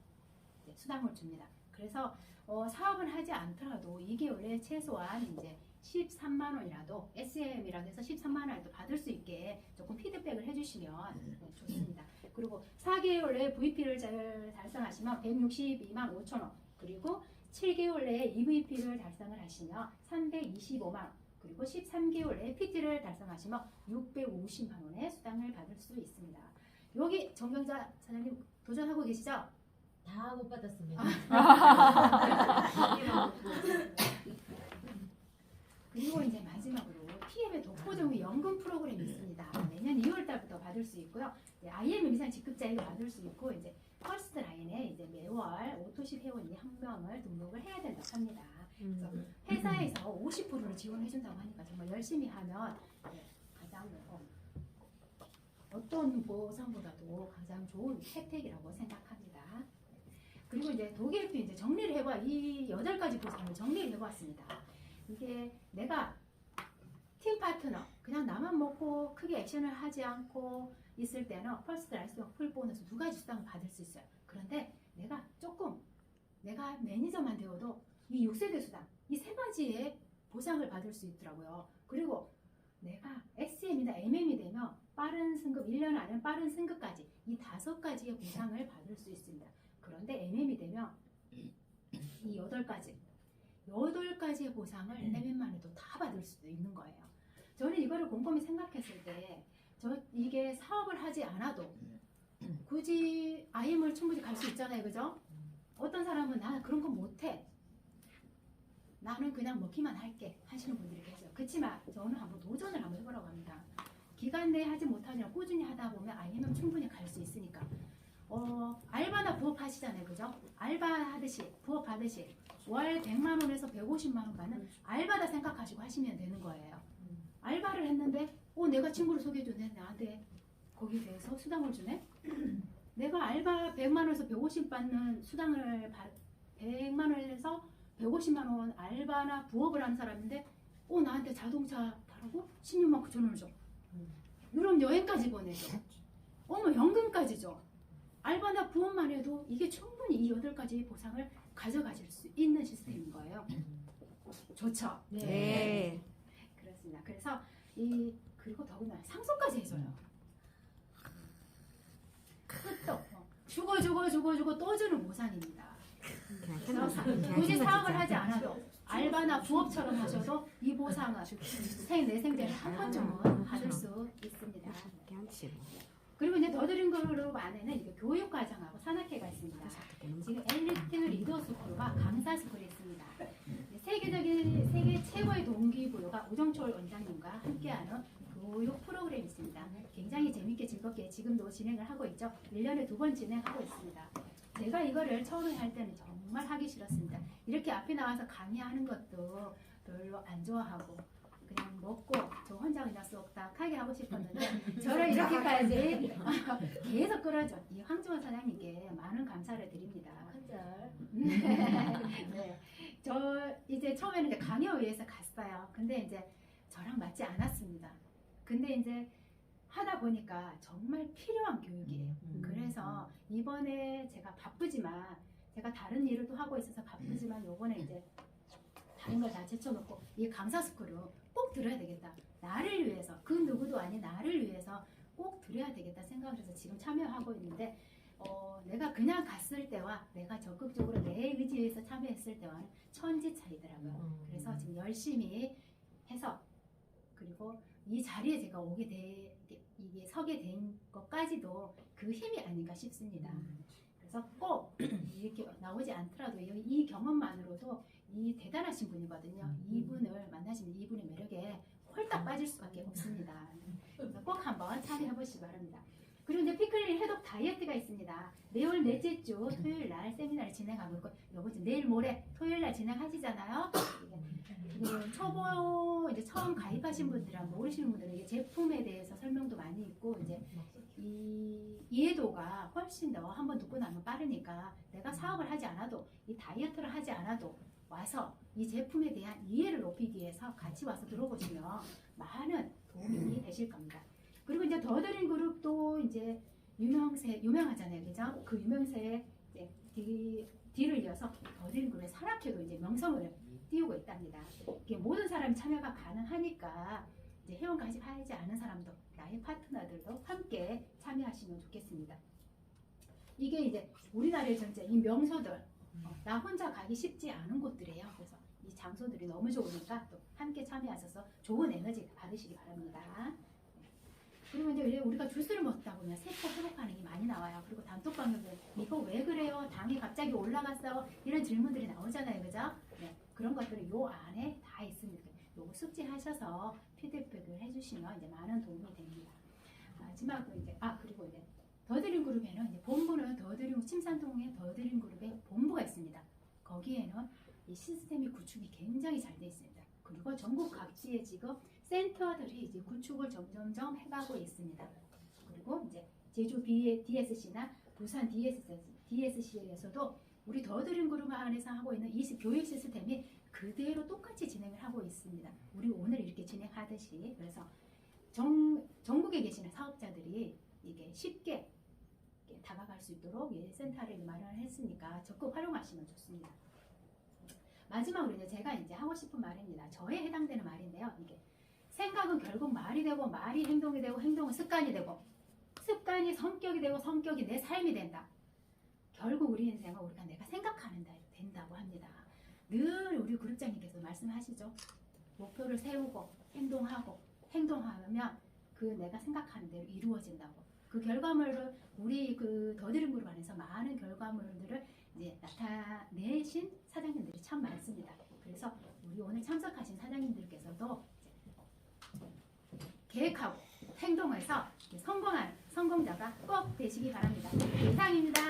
수당을 줍니다. 그래서 사업을 하지 않더라도 2개월 내에 최소한 이제 13만 원이라도 SM이라고 해서 13만 원이라도 받을 수 있게 조금 피드백을 해주시면 좋습니다. 그리고 4개월 내에 VP를 잘 달성하시면 162만 5천 원 그리고 7개월 내에 EVP를 달성을 하시면 325만 원 그리고 13개월 내에 PT를 달성하시면 650만 원의 수당을 받을 수 있습니다. 여기 정경자 사장님 도전하고 계시죠? 다 못 받았습니다. 그리고 이제 마지막으로 PM의 독보적인 연금 프로그램이 있습니다. 매년 2월 달부터 받을 수 있고요. IM 이상 직급자에게 받을 수 있고 이제 퍼스트 라인에 이제 매월 오토식 회원이 한 명을 등록을 해야 된다고 합니다. 그래서 회사에서 50%를 지원해 준다고 하니까 정말 열심히 하면 가장 어떤 보상보다도 가장 좋은 혜택이라고 생각합니다. 그리고 이제 독일표 이제 정리를 해봐 이 8가지 보상을 정리를 해봤습니다. 이게 내가 팀 파트너 그냥 나만 먹고 크게 액션을 하지 않고 있을 때는 퍼스트 라이스와 풀 보너스 2가지 수당을 받을 수 있어요. 그런데 내가 매니저만 되어도 이 6세대 수당 이 3가지의 보상을 받을 수 있더라고요. 그리고 내가 SM이나 MM이 되면 빠른 승급 1년 안에 빠른 승급까지 이 5가지의 보상을 받을 수 있습니다. 그런데 MM이 되면 이 8가지의 보상을 MM만 해도 다 받을 수도 있는 거예요. 저는 이거를 곰곰이 생각했을 때 이게 사업을 하지 않아도 굳이 IM을 충분히 갈 수 있잖아요, 그죠? 어떤 사람은 나 그런 거 못해. 나는 그냥 먹기만 할게 하시는 분들이 계세요. 그렇지만 저는 한번 도전을 한번 해보라고 합니다. 기간 내에 하지 못하냐 꾸준히 하다 보면 IM은 충분히 갈 수 있으니까 알바나 부업하시잖아요, 그죠? 알바하듯이 부업하듯이 월 100만 원에서 150만 원 받는 알바다 생각하시고 하시면 되는 거예요. 알바를 했는데 내가 친구를 소개해주네, 나한테 거기에 대해서 수당을 주네. 내가 알바 100만 원에서 150 받는 수당을 100만 원에서 150만 원 알바나 부업을 하는 사람인데 나한테 자동차 타라고 16만 9천 원을 줘. 유럽 여행까지 보내줘. 연금까지 줘. 알바나 부업만 해도 이게 충분히 이 8가지 보상을 가져가실 수 있는 시스템인 거예요. 좋죠? 네. 그렇습니다. 그래서 그리고 더구나 상속까지 해줘요. 끝도 주고 또 주는 보상입니다. 그래서 굳이 사업을 하지 않아도 알바나 부업처럼 하셔도 이 보상은 내 생전에 한 번쯤은 받을 수 있습니다. 그리고 이제 더드림 그룹 안에는 이게 교육과정하고 산학회가 있습니다. 지금 엘리트 리더 스쿨과 강사 스쿨이 있습니다. 세계 최고의 동기부여가 우정철 원장님과 함께하는 교육 프로그램이 있습니다. 굉장히 재밌게 즐겁게 지금도 진행을 하고 있죠. 1년에 2번 진행하고 있습니다. 제가 이거를 처음에 할 때는 정말 하기 싫었습니다. 이렇게 앞에 나와서 강의하는 것도 별로 안 좋아하고 그냥 먹고 저 혼자 그냥 쏙딱하게 하고 싶었는데 저를 이렇게까지 계속 끌어줘. 이 황지원 사장님께 많은 감사를 드립니다. 한절. 네. 저 이제 처음에는 이제 강의를 위해서 갔어요. 근데 이제 저랑 맞지 않았습니다. 근데 이제 하다 보니까 정말 필요한 교육이에요. 그래서 이번에 제가 바쁘지만 제가 다른 일을 또 하고 있어서 바쁘지만 요번에 이제 다른 걸 다 제쳐놓고 이 강사 스쿨을 꼭 들어야 되겠다. 나를 위해서 그 누구도 아닌 나를 위해서 꼭 들어야 되겠다 생각을 해서 지금 참여하고 있는데 내가 그냥 갔을 때와 내가 적극적으로 내 의지에서 참여했을 때와는 천지 차이더라고요. 그래서 지금 열심히 해서 그리고 이 자리에 제가 이게 서게 된 것까지도 그 힘이 아닌가 싶습니다. 그래서 꼭 이렇게 나오지 않더라도 이 경험만으로도 이 대단하신 분이거든요. 이분을 만나시면 이분의 매력에 홀딱 빠질 수밖에 없습니다. 그래서 꼭 한번 참여해 보시기 바랍니다. 그리고 이제 피클린 해독 다이어트가 있습니다. 매월 넷째 주 토요일 날 세미나를 진행하고 있고 요번 주 내일 모레 토요일 날 진행하시잖아요. 초보 이제 처음 가입하신 분들이랑 모르시는 분들은 제품에 대해서 설명도 많이 있고 이제 이 이해도가 훨씬 더 한번 듣고 나면 빠르니까 내가 사업을 하지 않아도 이 다이어트를 하지 않아도 와서 이 제품에 대한 이해를 높이기 위해서 같이 와서 들어보시면 많은 도움이 되실 겁니다. 그리고 이제 더드림 그룹도 이제 유명하잖아요, 그죠? 그 유명세에 이제 뒤를 이어서 더드림 그룹의 산학회도 이제 명성을 띄우고 있답니다. 이게 모든 사람이 참여가 가능하니까 이제 회원 가입하지 않은 사람도 나의 파트너들도 함께 참여하시면 좋겠습니다. 이게 이제 우리나라의 전체 이 명소들 나 혼자 가기 쉽지 않은 곳들이에요. 그래서 이 장소들이 너무 좋으니까 또 함께 참여하셔서 좋은 에너지 받으시기 바랍니다. 그리고 이제 우리가 주스를 먹다 보면 세포 회복 반응이 많이 나와요. 그리고 단톡방에서 이거 왜 그래요? 당이 갑자기 올라갔어? 이런 질문들이 나오잖아요, 그죠? 네, 그런 것들이 요 안에 다 있습니다. 요거 숙지하셔서 피드백을 해주시면 이제 많은 도움이 됩니다. 마지막으로 이제 그리고 이제 더드림 그룹에는 이제 본부는 침산동에 더드림 그룹의 본부가 있습니다. 거기에는 이 시스템이 구축이 굉장히 잘 되어 있습니다. 그리고 전국 각지에 지금 센터들이 이제 구축을 점점점 해가고 있습니다. 그리고 이제 제주 DSC나 부산 DSC에서도 우리 더드림 그룹 안에서 하고 있는 이 교육 시스템이 그대로 똑같이 진행을 하고 있습니다. 우리 오늘 이렇게 진행하듯이. 그래서 전국에 계시는 사업자들이 이게 쉽게 다가갈 수 있도록 센터를 마련을 했으니까 적극 활용하시면 좋습니다. 마지막으로 이제 제가 이제 하고 싶은 말입니다. 저에 해당되는 말인데요. 이게 생각은 결국 말이 되고 말이 행동이 되고 행동은 습관이 되고 습관이 성격이 되고 성격이 내 삶이 된다. 결국 우리 인생은 우리가 내가 생각하는 대로 된다고 합니다. 늘 우리 그룹장님께서 말씀하시죠. 목표를 세우고 행동하면 그 내가 생각하는 대로 이루어진다고. 그 결과물을 우리 그 더드림 그룹 안에서 많은 결과물들을 이제 나타내신 사장님들이 참 많습니다. 그래서 우리 오늘 참석하신 사장님들께서도 계획하고 행동해서 성공자가 꼭 되시기 바랍니다. 이상입니다.